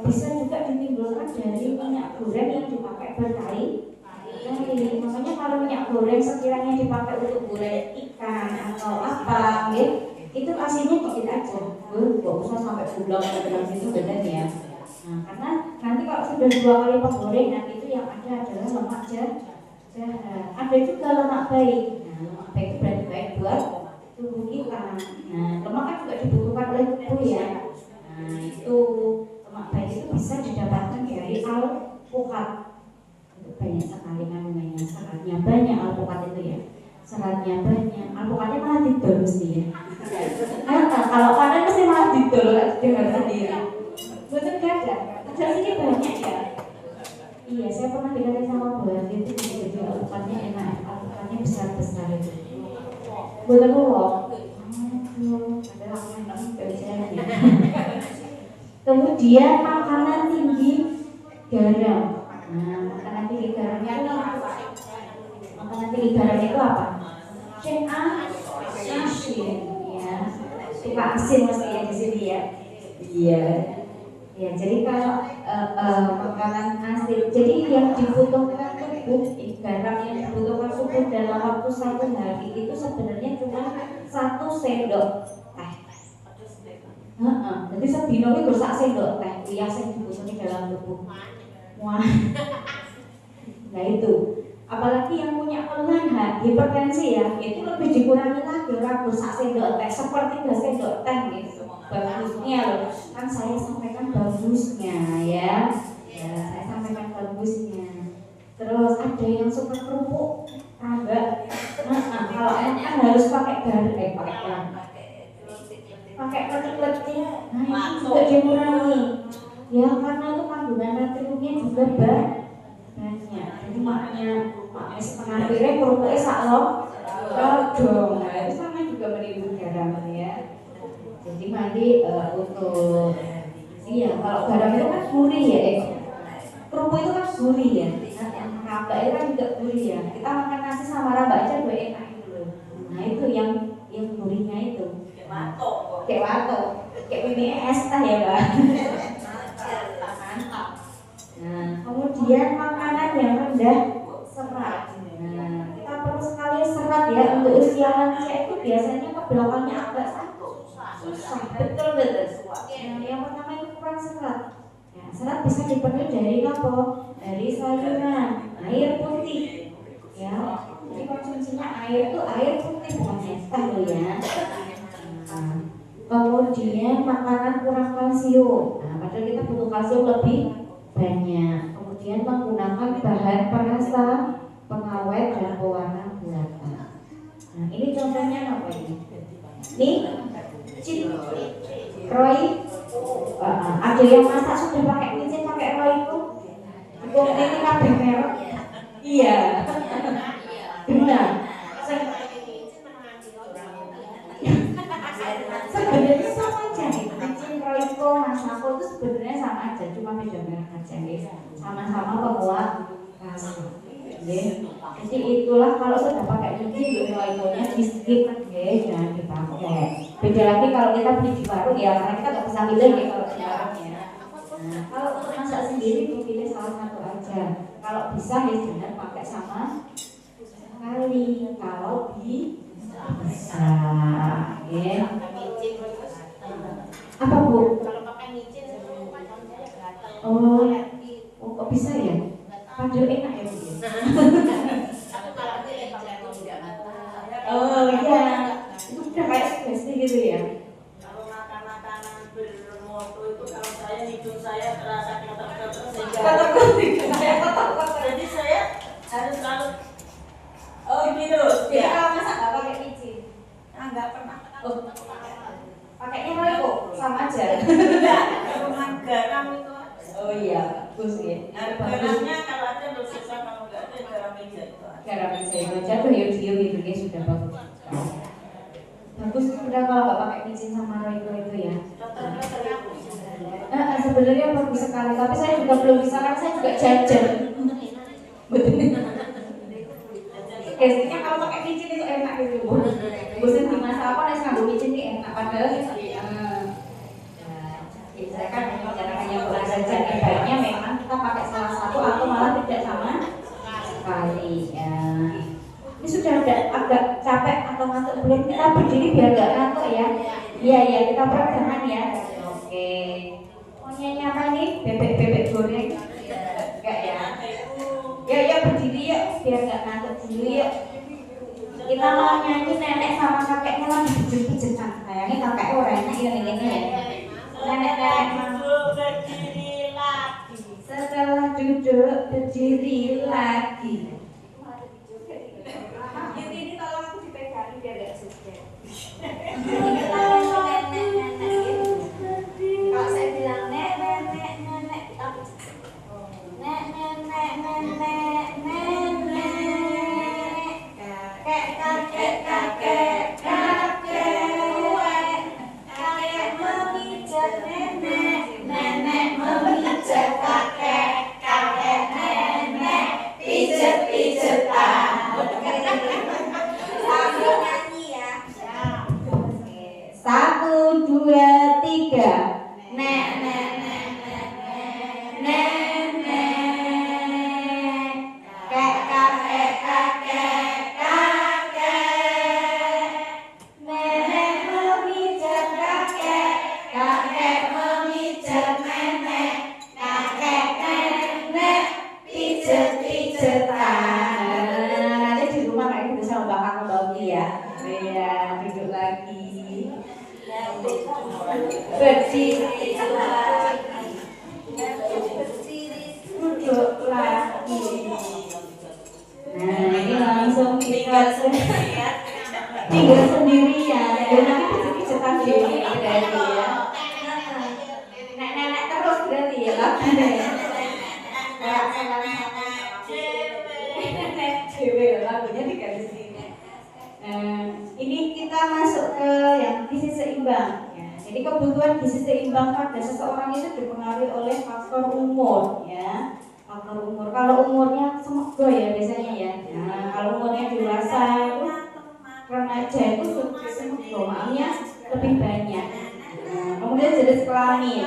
bisa juga ditimbulkan dari minyak goreng yang dipakai berkali-kali. Makanya kalau minyak goreng sekiranya dipakai untuk goreng ikan atau apa, itu asinnya dikit aja. Gak usah sampai bulan itu benar ya. Nah, karena nanti kalau sudah 2 kali penggoreng, itu yang ada adalah lemak jahat. Ada juga lemak baik. Nah, lemak baik itu berarti baik buat tubuh kita. Nah, lemak kan juga dibutuhkan oleh tubuh ya. Nah, itu lemak baik itu bisa didapatkan dari alpukat. Itu banyak sekali kandungannya, seratnya banyak alpukat itu ya. Seratnya banyak, alpukatnya malah didol mesti ya. Kalau panen mesti malah didol, dengar sendiri. Betul gada, ada sini banyak ya. Iya, saya pernah dikasih sama Bu Hadi itu jadi alpukatnya enak, alpukatnya besar-besar itu. Betul loh. Aduh, ada aku enak dari saya. Kemudian makanan tinggi garam. Nah, makanan tinggi garamnya itu apa? Makanan tinggi garam itu apa? Asin, ya. Suka asin mesti ya di sini ya. Iya. Ya, jadi kalau makanan asin, jadi yang dibutuhkan tubuh, garam yang dibutuhkan tubuh dalam waktu 1 hari itu sebenarnya cuma 1 sendok teh. Jadi sedino itu sak sendok teh, yang dibutuhkan dalam tubuh. Wah, nah itu. Apalagi yang punya keluhan hipertensi ya, itu lebih dikurangi lagi, orang sak sendok teh, sepertiga sendok teh gitu. Bagusnya loh, kan saya sampaikan bagusnya ya, saya sampaikan bagusnya. ya. pakai kletik-kletik. Pakai kletik-kletik, nah itu juga dikurangi. Ya karena itu kandungan natriumnya juga banyak. Jadi maknya penampilannya kerupuknya saklo dong. Nah itu sama juga menimbulkan garam ya. Jadi nanti untuk iya kalau garam itu kan gurih ya, kerupuk itu kan gurih ya. Rambak itu kan juga gurih ya. Kita makan nasi sama rambak aja udah enak itu loh. Nah itu yang gurihnya itu. Kayak wato, kayak mie es teh ya mbak. Mantap. Nah kemudian makanan yang rendah serat. Nah kita perlu sekali serat ya untuk usia lansia itu biasanya ke belakangnya agak susah, betul. Yang pertama itu kurang serat. Ya, serat bisa dipenuhi dari apa? Dari sayuran, air putih. Ya, jadi konsumsinya air itu air putih bukan es teh loh ya. Kemudian makanan kurang kalsium. Nah, padahal kita butuh kalsium lebih banyak. Kemudian menggunakan bahan perasa, pengawet dan pewarna buatan. Nah, ini contohnya apa ini? Nih, Roy, ada yang masak sudah pakai micin pakai Roy itu? Ini kabeh merek. Iya. Benar. Sebenarnya sama aja nih, micin Royco, Masako itu sebenarnya sama aja, cuma beda merek aja nih. Sama-sama penguat kalsium. Jadi itulah kalau sudah pakai micin Royco-nya di skip jangan dipakai. Beda lagi kalau kita beli di warung ya, karena kita nggak bisa milih ya kalau di warung ya. Nah, kalau untuk masak sendiri pilih salah satu aja. Kalau bisa ya jangan pakai sama sekali. Kalau bisa, ya. Apa bu? Kalau pakai micin Oh, kok bisa ya? Padahal enak ya bu. tapi kalau pilih pakai tidak matang. Oh iya, itu udah kayak sugesti gitu ya. Kalau makan makanan bermutu itu kalau saya hidung saya terasa ketek-ketek sehingga jadi saya harus selalu gitu. Jadi kalau masak nggak pakai micin, Nggak pernah. pakainya Royco sama aja. Enggak, cuma garam itu. Oh iya, bagus ya. Garamnya kalau ada belum susah, kalau nggak ada garam meja itu. Garam aja itu aja tuh diam gitu ya sudah bagus. Bagus sudah kalau nggak pakai micin sama Royco itu ya. Sebenarnya bagus sekali, tapi saya juga belum bisa karena saya juga jajan. Betul. Biasanya kalau pakai micin itu enak gitu bu. Bosan dimasak apa nih ngambil micin ini enak padahal. Saya kan memang karena hanya bulan saja, baiknya memang kita pakai salah satu atau malah tidak sama sekali. Ya. Ini sudah agak capek atau ngantuk belum? Kita berdiri biar nggak ngantuk ya. Iya kita peregangan ya. Oke. Mau nyanyi apa nih? Bebek goreng? Enggak ya. Ya berdiri yuk biar nggak ngantuk dulu yuk. Kita mau nyanyi nenek sama kakeknya lagi pijet-pijetan. Kayaknya kakeknya orangnya ini ya. Nenek-nenek berdiri lagi. setelah duduk berdiri lagi. Ini tolong aku dipegangin biar gak susah. Kalau saya bilang nenek, kita kakek memijat nenek memijat kakek nenek pijat berarti ya lagunya ya. Kayak cewek lagunya diganti sini. Ini kita masuk ke yang gizi seimbang. Ya. Jadi kebutuhan gizi seimbang pada seseorang itu dipengaruhi oleh faktor umur, ya. Faktor umur. Kalau umurnya semoga ya biasanya ya. Nah, kalau umurnya dewasa itu remaja itu semoga maksudnya lebih banyak. Kemudian jenis kelamin.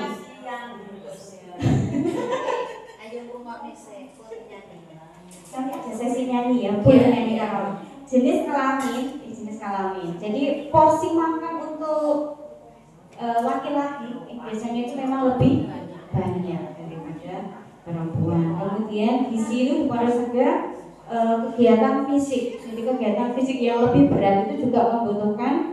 Ayo rumah mesek, Kan ada sesi nyanyi ya, boleh nyanyi karaoke. Jenis kelamin. Jadi porsi makan untuk laki-laki biasanya itu memang lebih banyak daripada perempuan. Kemudian gizi itu pada segala kegiatan fisik. Jadi kegiatan fisik yang lebih berat itu juga membutuhkan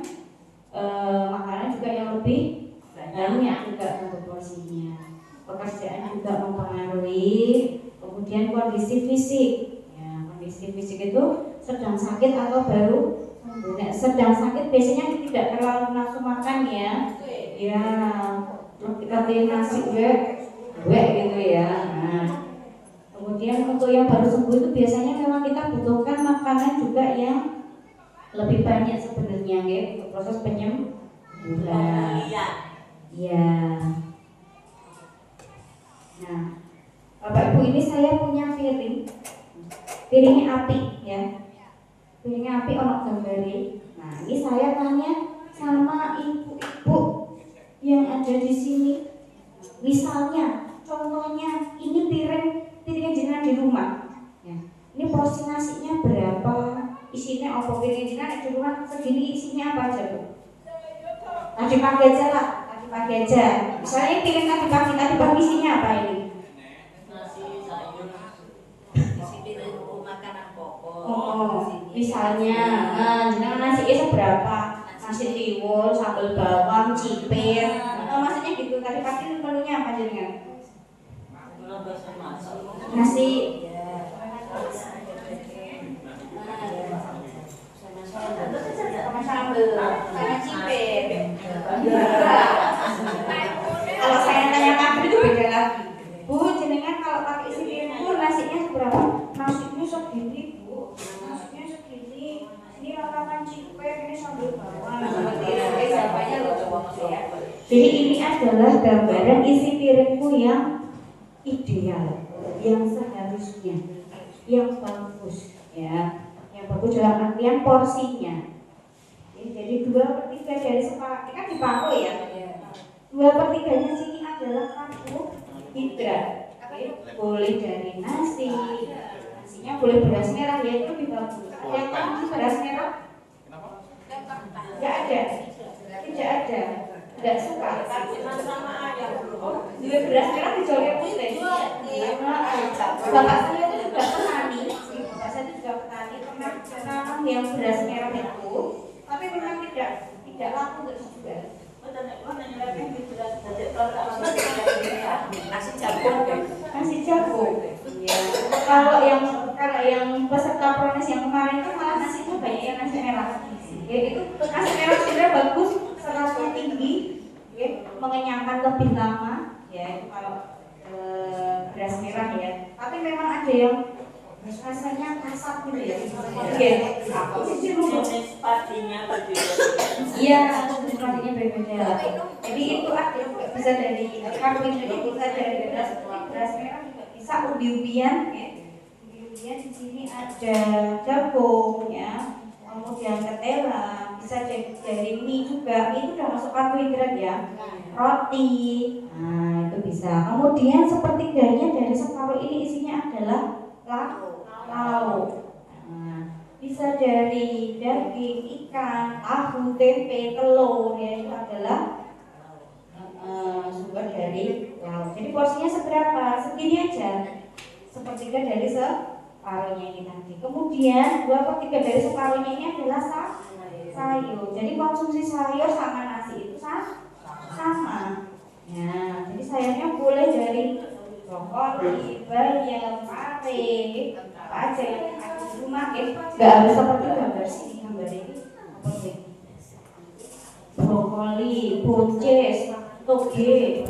makanan juga yang lebih banyak juga untuk porsinya. Pekerjaan juga mempengaruhi. Kemudian kondisi fisik. Ya, kondisi fisik itu sedang sakit atau baru sembuh. Nah, sedang sakit biasanya tidak terlalu nafsu makan ya. Ya, dikatakan nasi gue gitu ya. Nah, kemudian untuk yang baru sembuh itu biasanya memang kita butuhkan makanan juga yang lebih banyak sebenarnya ya, untuk proses penyembuhan. Ya. Nah, Bapak Ibu ini saya punya piringnya api ya. Piringnya api ono gambare. Nah, ini saya tanya sama ibu-ibu yang ada di sini. Misalnya, contohnya ini piringnya jenengan di rumah. Ya. Ini porsi nasinya berapa? Isinya apa? Piringnya jenengan di rumah segini isinya apa aja, Bu? Tadi pagi aja lah, tadi pagi aja. Misalnya piring tadi pagi isinya apa ini? Misalnya, jenengan nasinya seberapa? Nasi tiwul, sambal bawang, cipir. Maksudnya gitu. Tadi pagi menunya apa jenengan? Nasi sama sambal, sama cipir. Kalau saya tanya kabel itu beda lagi. Bu, jenengan kalau pakai isi piring itu nasinya seberapa? Nasinya segini, Bu. Nasinya segini. Ini lalapan cipir, ini sambal bawang. Seperti itu jawabannya loh ya. Jadi ini adalah gambaran isi piringku yang ideal, yang seharusnya, yang bagus ya. Yang bagus dalam artian porsinya. Jadi 2/3 dari separuh, kan diparuh ya. 2/3 sini adalah karbohidrat. Boleh dari nasi, nasinya boleh beras merah ya, itu lebih bagus. Yang mana beras merah? Tidak ada, tidak suka. Dua beras merah dijual putih. Bapak saya itu juga petani. Bapak saya itu juga petani, pernah tanam yang beras merah itu, tapi memang tidak laku untuk dijual. Nasi jagung. Ya. Kalau yang peserta prones yang kemarin itu malah nasinya banyak yang nasi merah. Ya, itu nasi merah sudah bagus, seratnya tinggi, ya, mengenyangkan lebih lama. Ya, itu kalau beras merah ya. Tapi memang ada yang rasanya kasar gitu ya. Jenis partinya berbeda. Iya, jenis partinya berbeda. Jadi itu ada juga bisa dari karbohidrat, bisa dari beras merah, juga bisa ubi-ubian ya. Ubi-ubian di sini ada jagung ya. Kemudian ketela, bisa dari mie juga. Mie itu udah masuk karbohidrat ya. Roti. Nah, itu bisa. Kemudian sepertiganya dari separuh ini isinya adalah lauk. Nah, bisa dari daging, ikan, tahu, tempe, telur ya, itu adalah sumber dari lauk. Jadi porsinya seberapa? Segini aja. Sepertiga dari separuhnya ini tadi. Kemudian 2/3 dari separuhnya ini adalah sayur. Jadi konsumsi sayur sama nasi itu sama. Ya, jadi sayurnya boleh dari brokoli, bayam, pare, apa aja yang ada di rumah ya. Nggak harus seperti gambar sini, gambar ini seperti brokoli, buncis, toge.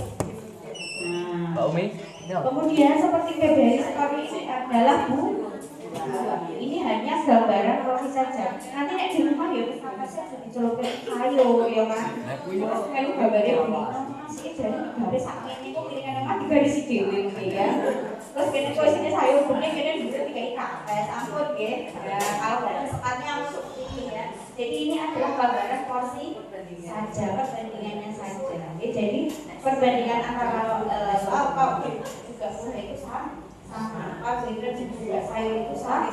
Nah, Mbak Umi. Kemudian seperti PBI sekali ini adalah ini hanya gambaran roti saja. Nanti nek di rumah ya saya jadi celupin kayu ya kan. Terus kayu gambarnya begini. Masih jadi garis sak ini kok piringan mah digaris dhewe ya. Terus kene kok sini sayur bening kene juga tiga kapas. Ampun nggih. Ya kalau sekatnya masuk ini ya. Jadi ini adalah gambaran porsi saja, perbandingannya saja. Jadi perbandingan antara lauk juga buah itu sama, karbohidrat juga sayur itu sama.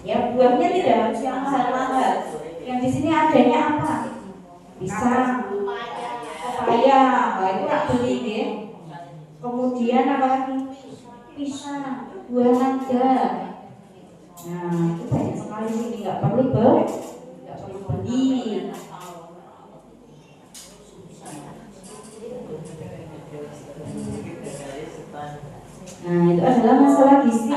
Ya buahnya tidak harus yang mahal-mahal. Yang di sini adanya apa? Pisang, pepaya, itu tak beli ya. Kemudian apa lagi? Pisang, buah mangga. Nah itu banyak sekali sini, nggak perlu beli. Nah itu adalah masalah gizi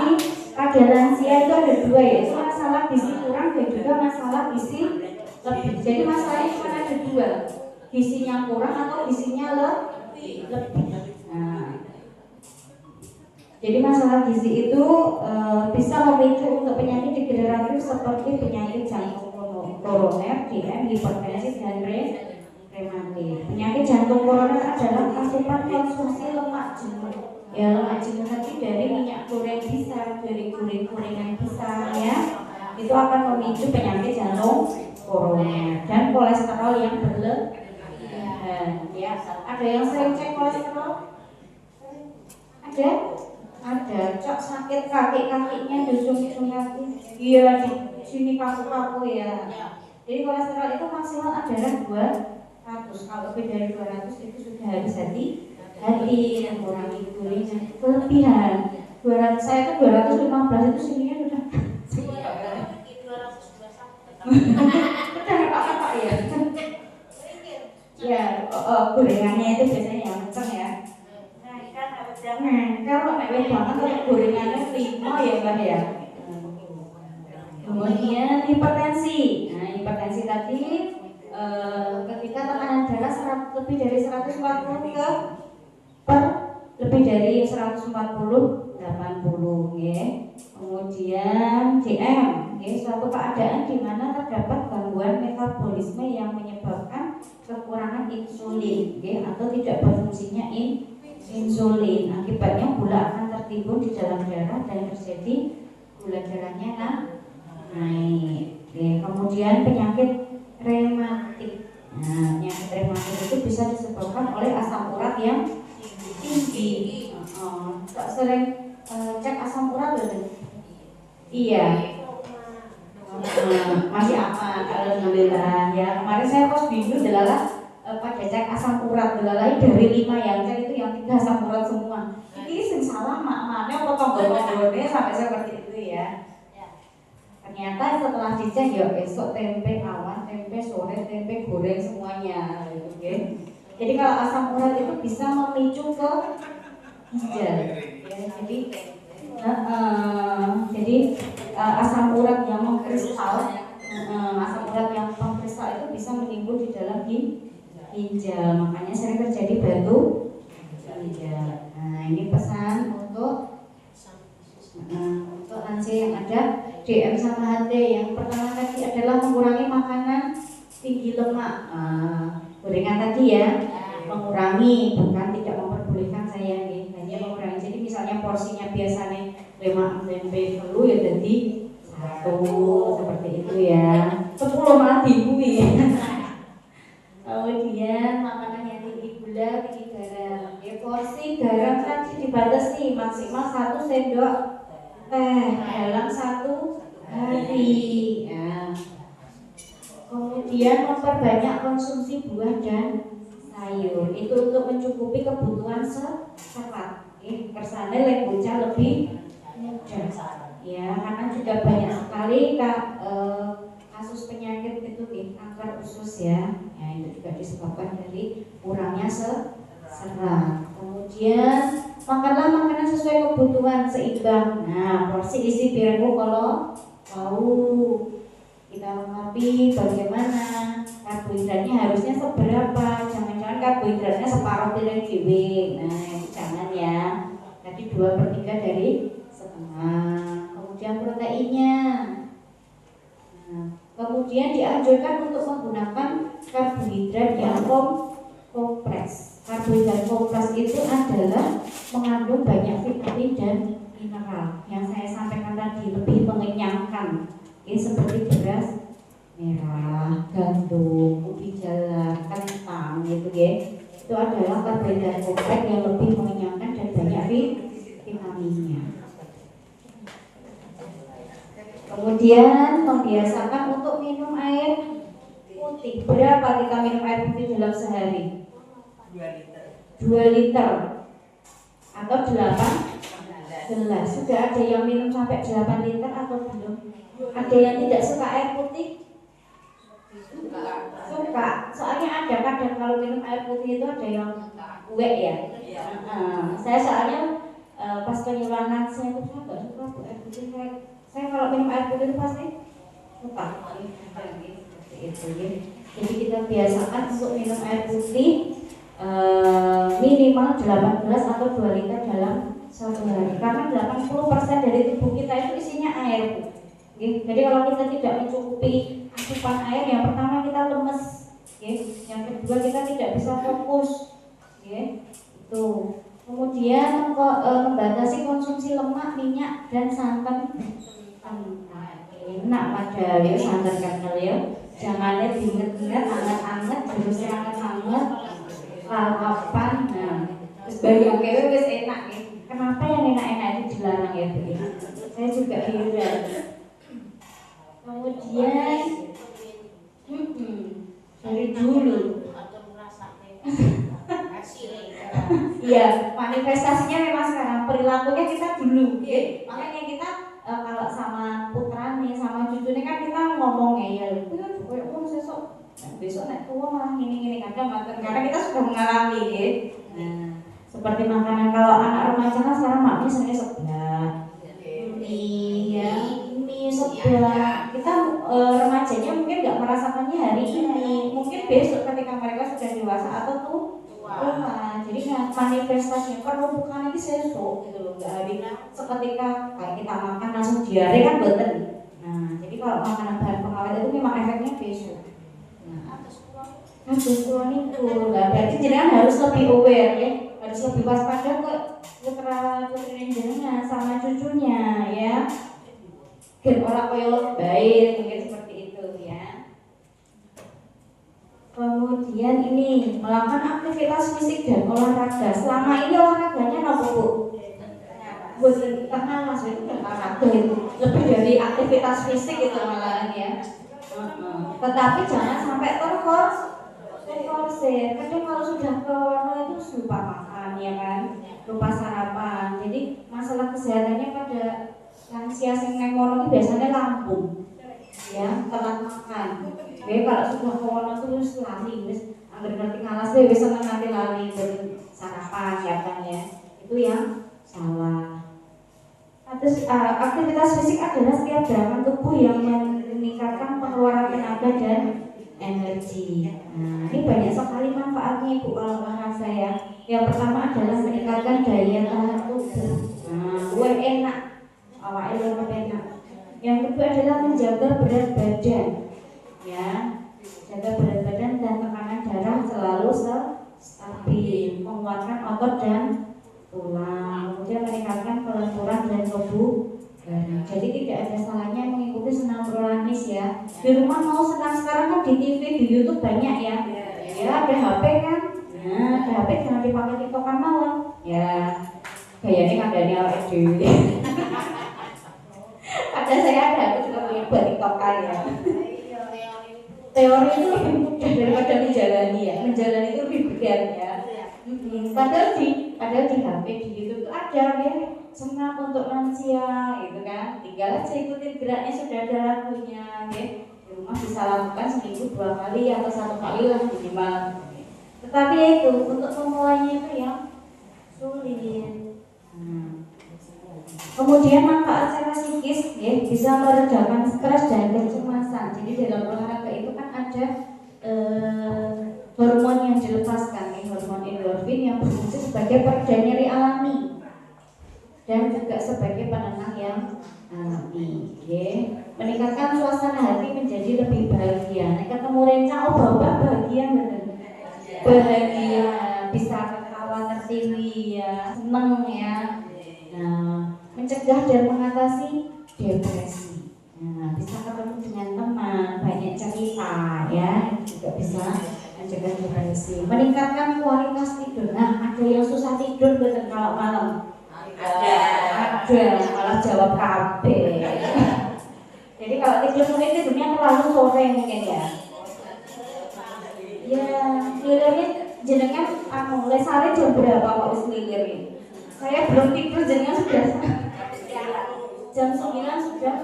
pada lansia itu ada dua yaitu masalah gizi kurang dan juga masalah gizi lebih. Jadi masalahnya cuma ada dua, gizinya kurang atau gizinya lebih. Nah, jadi masalah gizi itu bisa memicu untuk penyakit degeneratif seperti penyakit jantung koroner, DM, hipertensi dan rematik. Penyakit jantung koroner adalah asupan konsumsi lemak jenuh. Ya lemak jenuh tadi dari minyak goreng bisa, dari goreng-gorengan bisa ya. Itu akan memicu penyakit jantung koroner dan kolesterol yang berlebihan. Ya, ada yang sering cek kolesterol? Ada? Ada. Cok sakit kaki-kakinya, ujung-ujung kaki. Iya di sini kaku-kaku ya. Jadi kolesterol itu maksimal adalah 200. Kalau lebih dari 200 itu sudah harus hati mengurangi gorengan kelebihan. 200 saya itu 215 itu sininya sudah. Apa ya? Ya, gorengannya itu biasanya yang kenceng ya. Nah, kan jangan kalau mewah banget kalau gorengannya 5 ya Mbak ya. Kemudian hipertensi. Nah, hipertensi tadi ketika tekanan darah lebih dari 140 ke per lebih dari 140 80 ya. Kemudian DM ya, suatu keadaan di mana terdapat gangguan metabolisme yang menyebabkan kekurangan insulin ya, atau tidak berfungsinya insulin. Akibatnya gula akan tertimbun di dalam darah dan terjadi gula darahnya naik ya. Kemudian penyakit rematik. Nah, penyakit rematik itu bisa disebabkan oleh asam urat yang tinggi. Tak sering cek asam urat loh. Iya. Masih aman, alhamdulillah. Ya kemarin saya pas bingung delala pada cek asam urat delala dari 5 yang cek itu yang 3 asam urat semua. Ini sing salah maknanya potong-potongnya sampai seperti itu ya. Ternyata setelah dicek ya esok tempe awan, tempe sore, tempe goreng semuanya gitu ya. Jadi kalau asam urat itu bisa memicu ke ginjal ya. Jadi asam urat yang mengkristal, itu bisa menimbul di dalam ginjal. Makanya sering terjadi batu ginjal. Nah, ini pesan untuk lansia yang ada DM sama HT. Yang pertama tadi adalah mengurangi makanan tinggi lemak, gorengan tadi ya, mengurangi, bukan tidak memperbolehkan saya nih, hanya mengurangi. Jadi misalnya porsinya biasanya 5 tempe perlu ya jadi 1 seperti itu ya, 10 malah bingung ya. Kemudian makanan yang tinggi gula, tinggi garam ya, porsi garam tadi dibatasi maksimal 1 sendok teh dalam 1 hari ya. Kemudian memperbanyak konsumsi buah dan sayur itu untuk mencukupi kebutuhan serat. Kersane lek bocah lebih mudah ya, karena juga banyak sekali kasus penyakit itu kanker usus ya. Ya itu juga disebabkan dari kurangnya serat. Kemudian makanlah makanan sesuai kebutuhan seimbang. Nah, porsi isi piringmu kalau tahu kita lengkapi bagaimana karbohidratnya harusnya seberapa. Jangan-jangan karbohidratnya separuh piring dewe. Nah, itu jangan ya. Jadi 2/3 dari setengah. Kemudian proteinnya. Nah, kemudian dianjurkan untuk menggunakan karbohidrat yang kompleks. Karbohidrat kompleks itu adalah mengandung banyak vitamin dan mineral. Yang saya sampaikan tadi lebih mengenyangkan. Ini seperti beras merah, gandum, ubi jalar, kentang gitu ya. Itu adalah karbohidrat kompleks yang lebih mengenyangkan dan banyak vitaminnya. Kemudian membiasakan untuk minum air putih. Berapa kita minum air putih dalam sehari? 2 liter atau 8 gelas. Sudah ada yang minum sampai 8 liter atau belum? Ada yang tidak suka air putih? Suka. Soalnya ada kadang kalau minum air putih itu ada yang uek ya. Saya soalnya pas penyulangan saya nggak suka air putih. Saya kalau minum air putih itu pasti suka. Seperti itu ya. Jadi kita biasakan untuk minum air putih minimal 8 gelas atau 2 liter dalam satu hari. Karena 80% dari tubuh kita itu isinya air. Jadi kalau kita tidak mencukupi asupan air, yang pertama kita lemes, yang kedua kita tidak bisa fokus, itu. Kemudian membatasi konsumsi lemak, minyak, dan santan. Enak pada ya santan kental ya. Jangan diinget-inget, anget-anget, terus anget-anget, lalapan. Nah, terus banyak wes enak ya. Kenapa yang enak-enak itu dilarang ya Bu? Saya juga heran. Kemudian dari dulu iya, manifestasinya memang sekarang, perilakunya kita dulu makanya kita kalau sama putranya, sama cucunya kan kita ngomong ya besok naik tua malah gini-gini karena kita sudah mengalami ya. Nah, seperti makanan kalau anak remaja kan sekarang maknya senangnya sebelah mie sebelah. Kita remajanya mungkin nggak merasakannya hari ini, mungkin besok ketika mereka sudah dewasa atau tua. Jadi manifestasinya perlubukan ini sesuk gitu loh, nggak hari seketika kayak kita makan langsung diare kan betul. Nah, jadi kalau makanan bahan pengawet itu memang efeknya besok. Habis tua itu nggak berarti jenengan harus lebih aware ya, harus lebih waspada ke putra-putri jenengan sama cucunya ya. Dan orang koyo baik mungkin seperti itu ya. Kemudian ini melakukan aktivitas fisik dan olahraga. Selama ini olahraganya apa Bu? Buat tengah mas itu olahraga itu lebih dari aktivitas fisik itu malahan ya. Tetapi jangan sampai terforsir. Kadang kalau sudah corona itu lupa makan ya kan, lupa sarapan. Jadi masalah kesehatannya pada lansia sing neng kono biasanya lambung, ya telat makan. Jadi kalau sudah kono terus lali, wis angger ngerti ngalas wis seneng nanti lali sarapan ya kan ya. Itu yang salah. Terus aktivitas fisik adalah setiap gerakan tubuh yang meningkatkan pengeluaran tenaga dan energi. Nah, ini banyak sekali manfaatnya Ibu kalau menurut saya. Yang pertama adalah meningkatkan daya tahan tubuh. Nah, enak. Awalnya lebih enak. Yang kedua adalah menjaga berat badan, ya, jaga berat badan dan tekanan darah selalu stabil, menguatkan otot dan tulang, kemudian meningkatkan kelenturan dan kebugaran. Jadi tidak ada salahnya mengikuti senam prolanis ya. Di rumah mau senam sekarang kan di TV, di YouTube banyak ya. Ya ada HP kan, nah ada HP jangan dipakai tiktokan malam, ya. Kayaknya kadangnya awake dhewe. Ada saya ada, aku juga punya buat tiktokan ya. Teori itu lebih mudah daripada menjalani ya. Menjalani itu lebih berat ya. Padahal di HP di YouTube itu ada ya senam untuk lansia gitu kan. Tinggal aja ikutin geraknya, sudah ada lagunya ya. Di rumah bisa lakukan seminggu 2 kali atau 1 kali lah minimal. Tetapi itu untuk memulainya itu yang sulit. Kemudian manfaat secara psikis ya, bisa meredakan stres dan kecemasan. Jadi dalam olahraga itu kan ada hormon yang dilepaskan ya. sebagai pereda nyeri alami dan juga sebagai penenang yang alami. Meningkatkan suasana hati menjadi lebih bahagia. Nek ketemu rencang, oh bapak bahagia bener. Bahagia, bisa ketawa tertiwi ya, seneng ya. Nah, mencegah dan mengatasi depresi. Nah, bisa ketemu dengan teman, banyak cerita ya, juga bisa mencegah depresi. Meningkatkan kualitas tidur. Nah, ada yang susah tidur betul kalau malam. Ada malah jawab KB. Jadi kalau tidur mungkin tidurnya terlalu sore mungkin ya. Ya, lilirnya jenengan mulai sore jam berapa Pak wis lilir? Saya belum tidur jenengan sudah jam 9 sudah.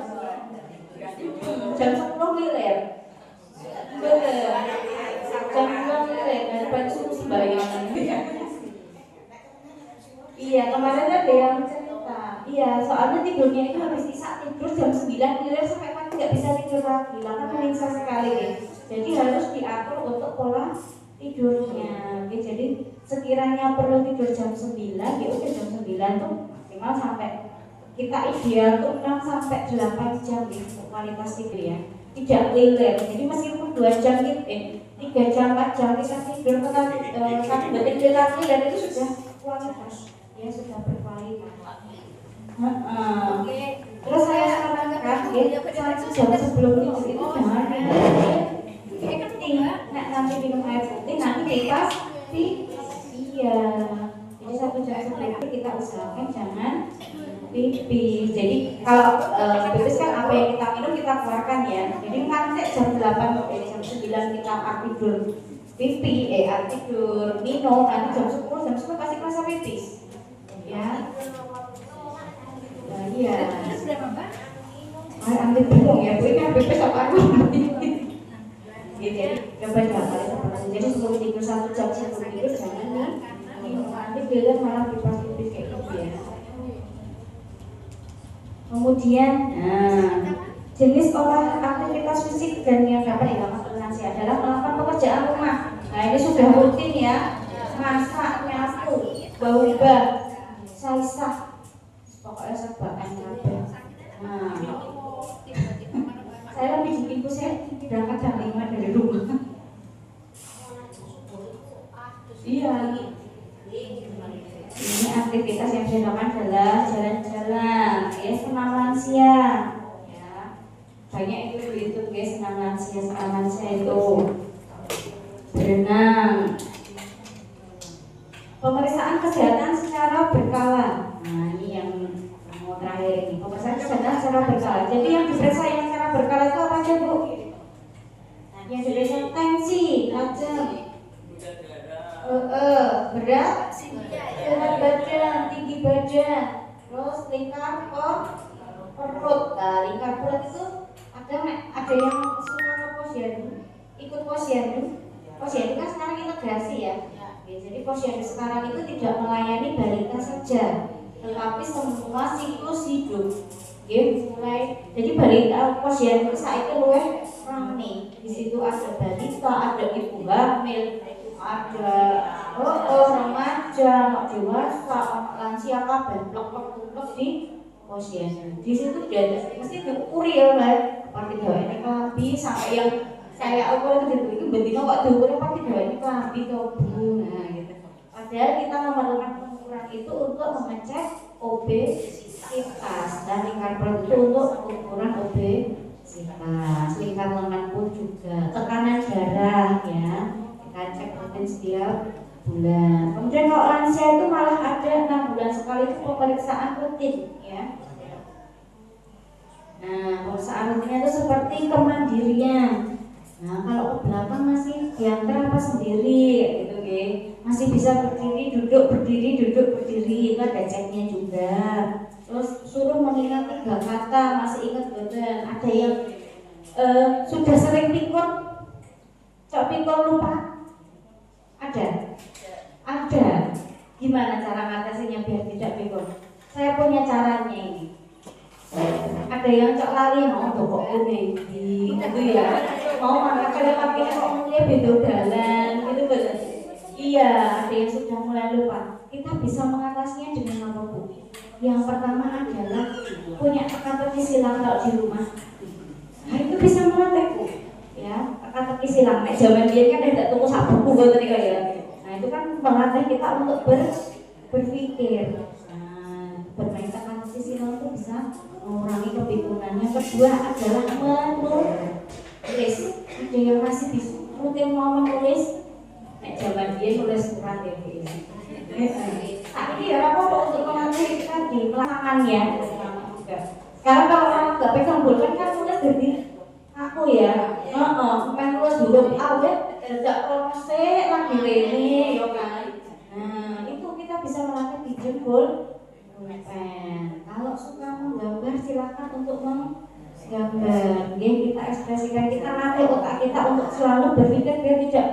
Jam 10 lilir. Betul. Jam 10 lilir dan baju sembayangan. Iya, kemarin ada yang cerita. Iya, soalnya tidurnya itu habis isak tidur jam 9 lilir sampai pagi nggak bisa tidur lagi. Lah kan menyiksa sekali ya. Jadi harus diatur untuk pola tidurnya. Oke, jadi sekiranya perlu tidur jam 9, ya udah jam 9 tuh maksimal sampai kita ideal tuh 6 sampai 8 jam gitu kualitas tidur ya. Tidak lilir. Jadi meskipun 2 jam gitu, 3 jam 4 jam kita tidur tapi betul lagi dan itu sudah kualitas. Ya sudah berkualitas. Terus saya sarankan satu jam sebelum tidur itu jangan minum nanti minum air putih nanti kipas iya. Jadi 1 jam sebelum itu kita usahakan jangan pipis. Jadi kalau pipis kan apa yang kita minum kita keluarkan ya. Jadi nanti jam 8 sampai jam 9 kita tidur pipi tidur minum nanti jam 10 pasti kerasa pipis. Ya, nah, iya. Ambil bingung ya, gue kan bebas apa aku? Gitu ya, coba kali. Jadi sebelum tidur 1 jam sebelum tidur jangan minum nanti biar malah pipis kayak gitu ya. Kemudian, jenis aktivitas fisik dan yang dapat dilakukan toleransi adalah melakukan pekerjaan rumah. Nah ini sudah rutin ya, masak, nyapu, bau-bau. Saya pokoknya serbakan kabeh. Nah, saya lebih bikin saya berangkat jam 5 dari rumah. Iya. Ini aktivitas yang saya lakukan adalah jalan-jalan, ya senam lansia. Ya, banyak itu guys senam lansia itu berenang. Pemeriksaan kesehatan secara berkala. Nah ini yang mau terakhir ini. Pemeriksaan kesehatan secara berkala. Jadi yang diperiksa yang secara berkala itu apa aja Bu? Yang diperiksa tensi, tajam, berat badan, tinggi badan, terus lingkar perut. Nah lingkar perut itu ada yang suka posyandu, ikut posyandu. Posyandu kan sekarang integrasi ya. Jadi posyandu sekarang itu tidak melayani balita saja, tetapi semua siklus hidup. Mulai jadi balita posyandu saat itu luwih rame. Di situ ada balita, ada ibu hamil, ada remaja, dewasa, lansia kabeh blok-blok di posyandu. Di situ dia mesti diukuri ya, seperti ini kelambi sampai yang kayak aku itu betina kok diukur apa tidak ini kelambi atau Bu. Nah gitu. Padahal kita memerlukan pengukuran itu untuk mengecek obesitas dan lingkar perut itu untuk ukuran obesitas. Lingkar lengan pun juga, tekanan darah ya kita cek rutin setiap bulan. Kemudian kalau lansia itu malah ada 6 bulan sekali itu pemeriksaan rutin ya. Nah pemeriksaan rutinnya itu seperti kemandirian. Nah kalau ke belakang masih diantar apa sendiri gitu masih bisa berdiri duduk berdiri itu ada ceknya juga. Terus suruh mengingat 3 kata masih ingat badan. Ada yang sudah sering pikun lupa? Ada. Gimana cara ngatasinya biar tidak pikun? Saya punya caranya ini. Ada yang cok lali mau kok kuning gitu ya. Mau makan pakai kok dia beda dalan gitu betul. Iya, ada yang sudah mulai lupa. kita bisa mengatasinya dengan apa, Bu? Yang pertama adalah punya teka-teki silang kalau di rumah. Nah, itu bisa melatih, Bu. Ya, teka-teki silang. Nek zaman dia kan tidak tuku sak buku ngoten iki ya. Nah, itu kan melatih kita untuk berpikir. Nah, bermain teka-teki silang itu bisa mengurangi kebingungan. Yang kedua adalah menulis. Ada yang masih bisa rutin mau menulis. Nek zaman dia nulis surat ya, Bu. Tapi ya apa untuk mengatasi tadi pelaksananya juga. Sekarang kalau orang nggak pegang bulan kan tulis dari aku ya, main tulis dulu awet, tidak proses lagi ini, ya kan. Nah itu kita bisa melatih di jempol pulpen. Kalau suka menggambar silakan untuk menggambar. Kita ekspresikan, kita latih otak kita untuk selalu berpikir biar tidak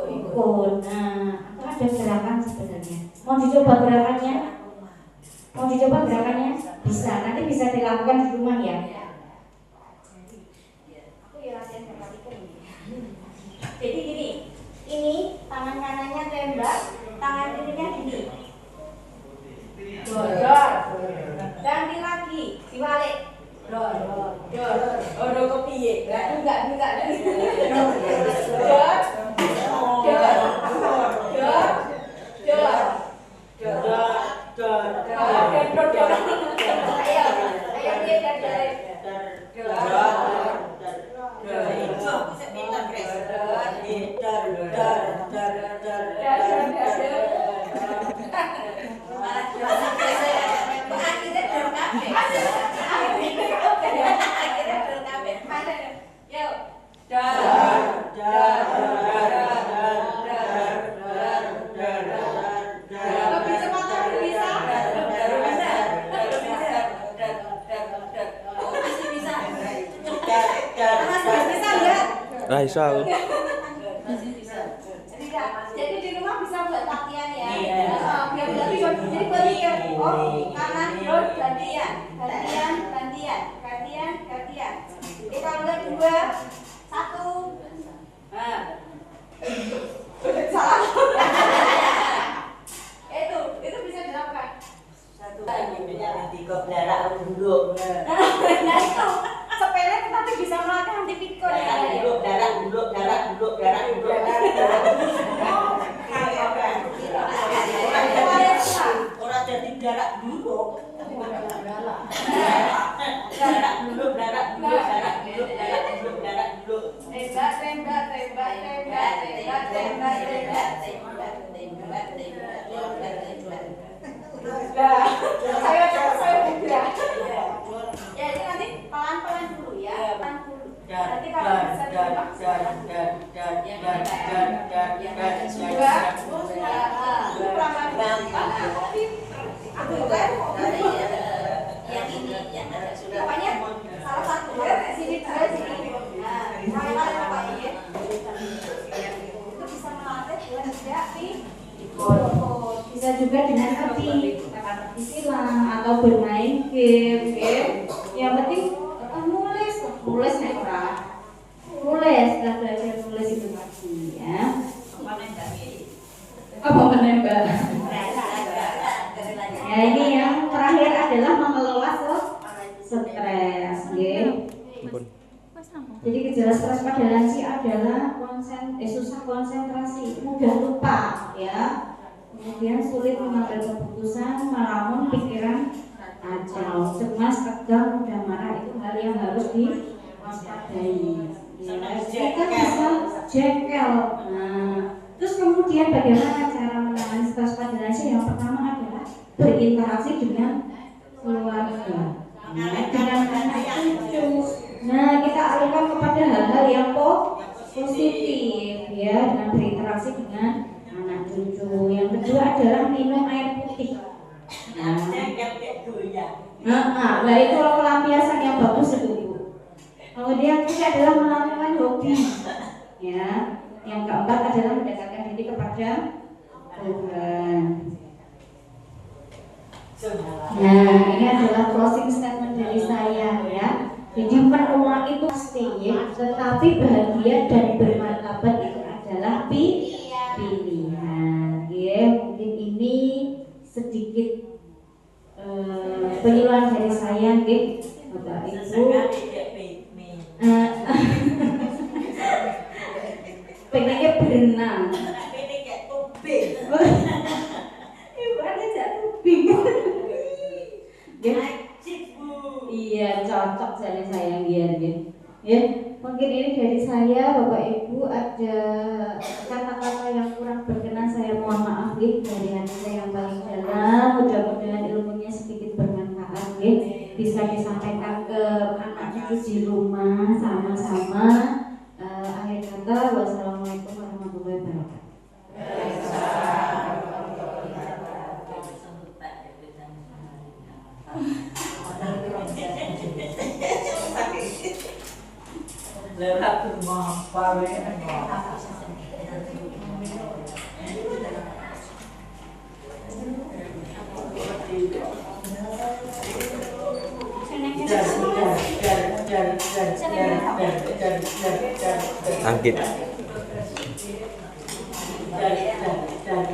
pikun. Nah itu ada gerakan sebenarnya. Mau dicoba gerakannya? Mau dicoba gerakannya? Bisa, nanti bisa dilakukan di rumah ya. Aku ya latihan gerakan ini. Jadi gini, ini tangan kanannya tembak, tangan kirinya gini. Dor, ganti lagi, diwalik. Dor. Ono kepiye? Enggak. Raisa. Jadi di rumah bisa buat latihan ya. Biar jadi berpikir, kanan terus gantian. Kalau udah 2, 1. Nah. Salah. Itu bisa dilakukan. 1 lagi tiga darah duduk. Nah itu sepele tetapi bisa melatih anti pikun. Darah duduk. Orang jadi darah duduk. Darah duduk. Saya udah. Ya ini nanti pelan-pelan dulu ya. Nanti kalau bisa yang ini yang ada sudah. pokoknya salah satu sini 2 sini. Nah, itu bisa melatih buat tidak bisa juga dengan tadi silang atau bermain game. Yang penting nulis nih orang. Kita belajar nulis itu tadi ya. Apa menembak? Ya ini yang terakhir adalah mengelola stres, Jadi gejala stres pada lansia adalah susah konsentrasi, mudah lupa, ya. Kemudian sulit mengambil keputusan, melamun, pikiran kacau, cemas, tegang, mudah marah. Itu hal yang harus diwaspadai. Kita bisa jengkel. Nah, terus kemudian bagaimana cara menangani stres pada lansia? Yang pertama adalah berinteraksi dengan keluarga. Dengan anak cucu. Nah, kita alihkan kepada hal-hal yang positif, ya, dengan berinteraksi dengan anak cucu. Yang kedua adalah minum air putih. Nah itu pelampiasan yang bagus itu, Bu. Kemudian ini adalah melakukan hobi, ya. Yang keempat adalah mendekatkan diri kepada Tuhan. Nah, ini adalah closing statement dari saya, ya. Jadi penuh itu pasti, ya. Tetapi bahagia dan bermartabat itu adalah pilihan. Ya, mungkin ini sedikit penyuluhan dari saya, nggih, Bapak Ibu. Sesekali dia pipis. Pengennya berenang. Ini kayak tubing. Ibu ada jatuh tubing. Nggih. Najib, Bu. Iya, cocok jadi saya nggih. Ya, mungkin ini dari saya, Bapak Ibu, ada kata-kata yang kurang berkenan, saya mohon maaf nggih dari hati saya yang paling dalam. Mudah-mudahan ilmunya sedikit bermanfaat nggih, bisa disampaikan ke anak cucu di rumah sama-sama. Akhir kata, wassalamualaikum warahmatullahi wabarakatuh. Lewat rumah pawe. Angkit. Jadi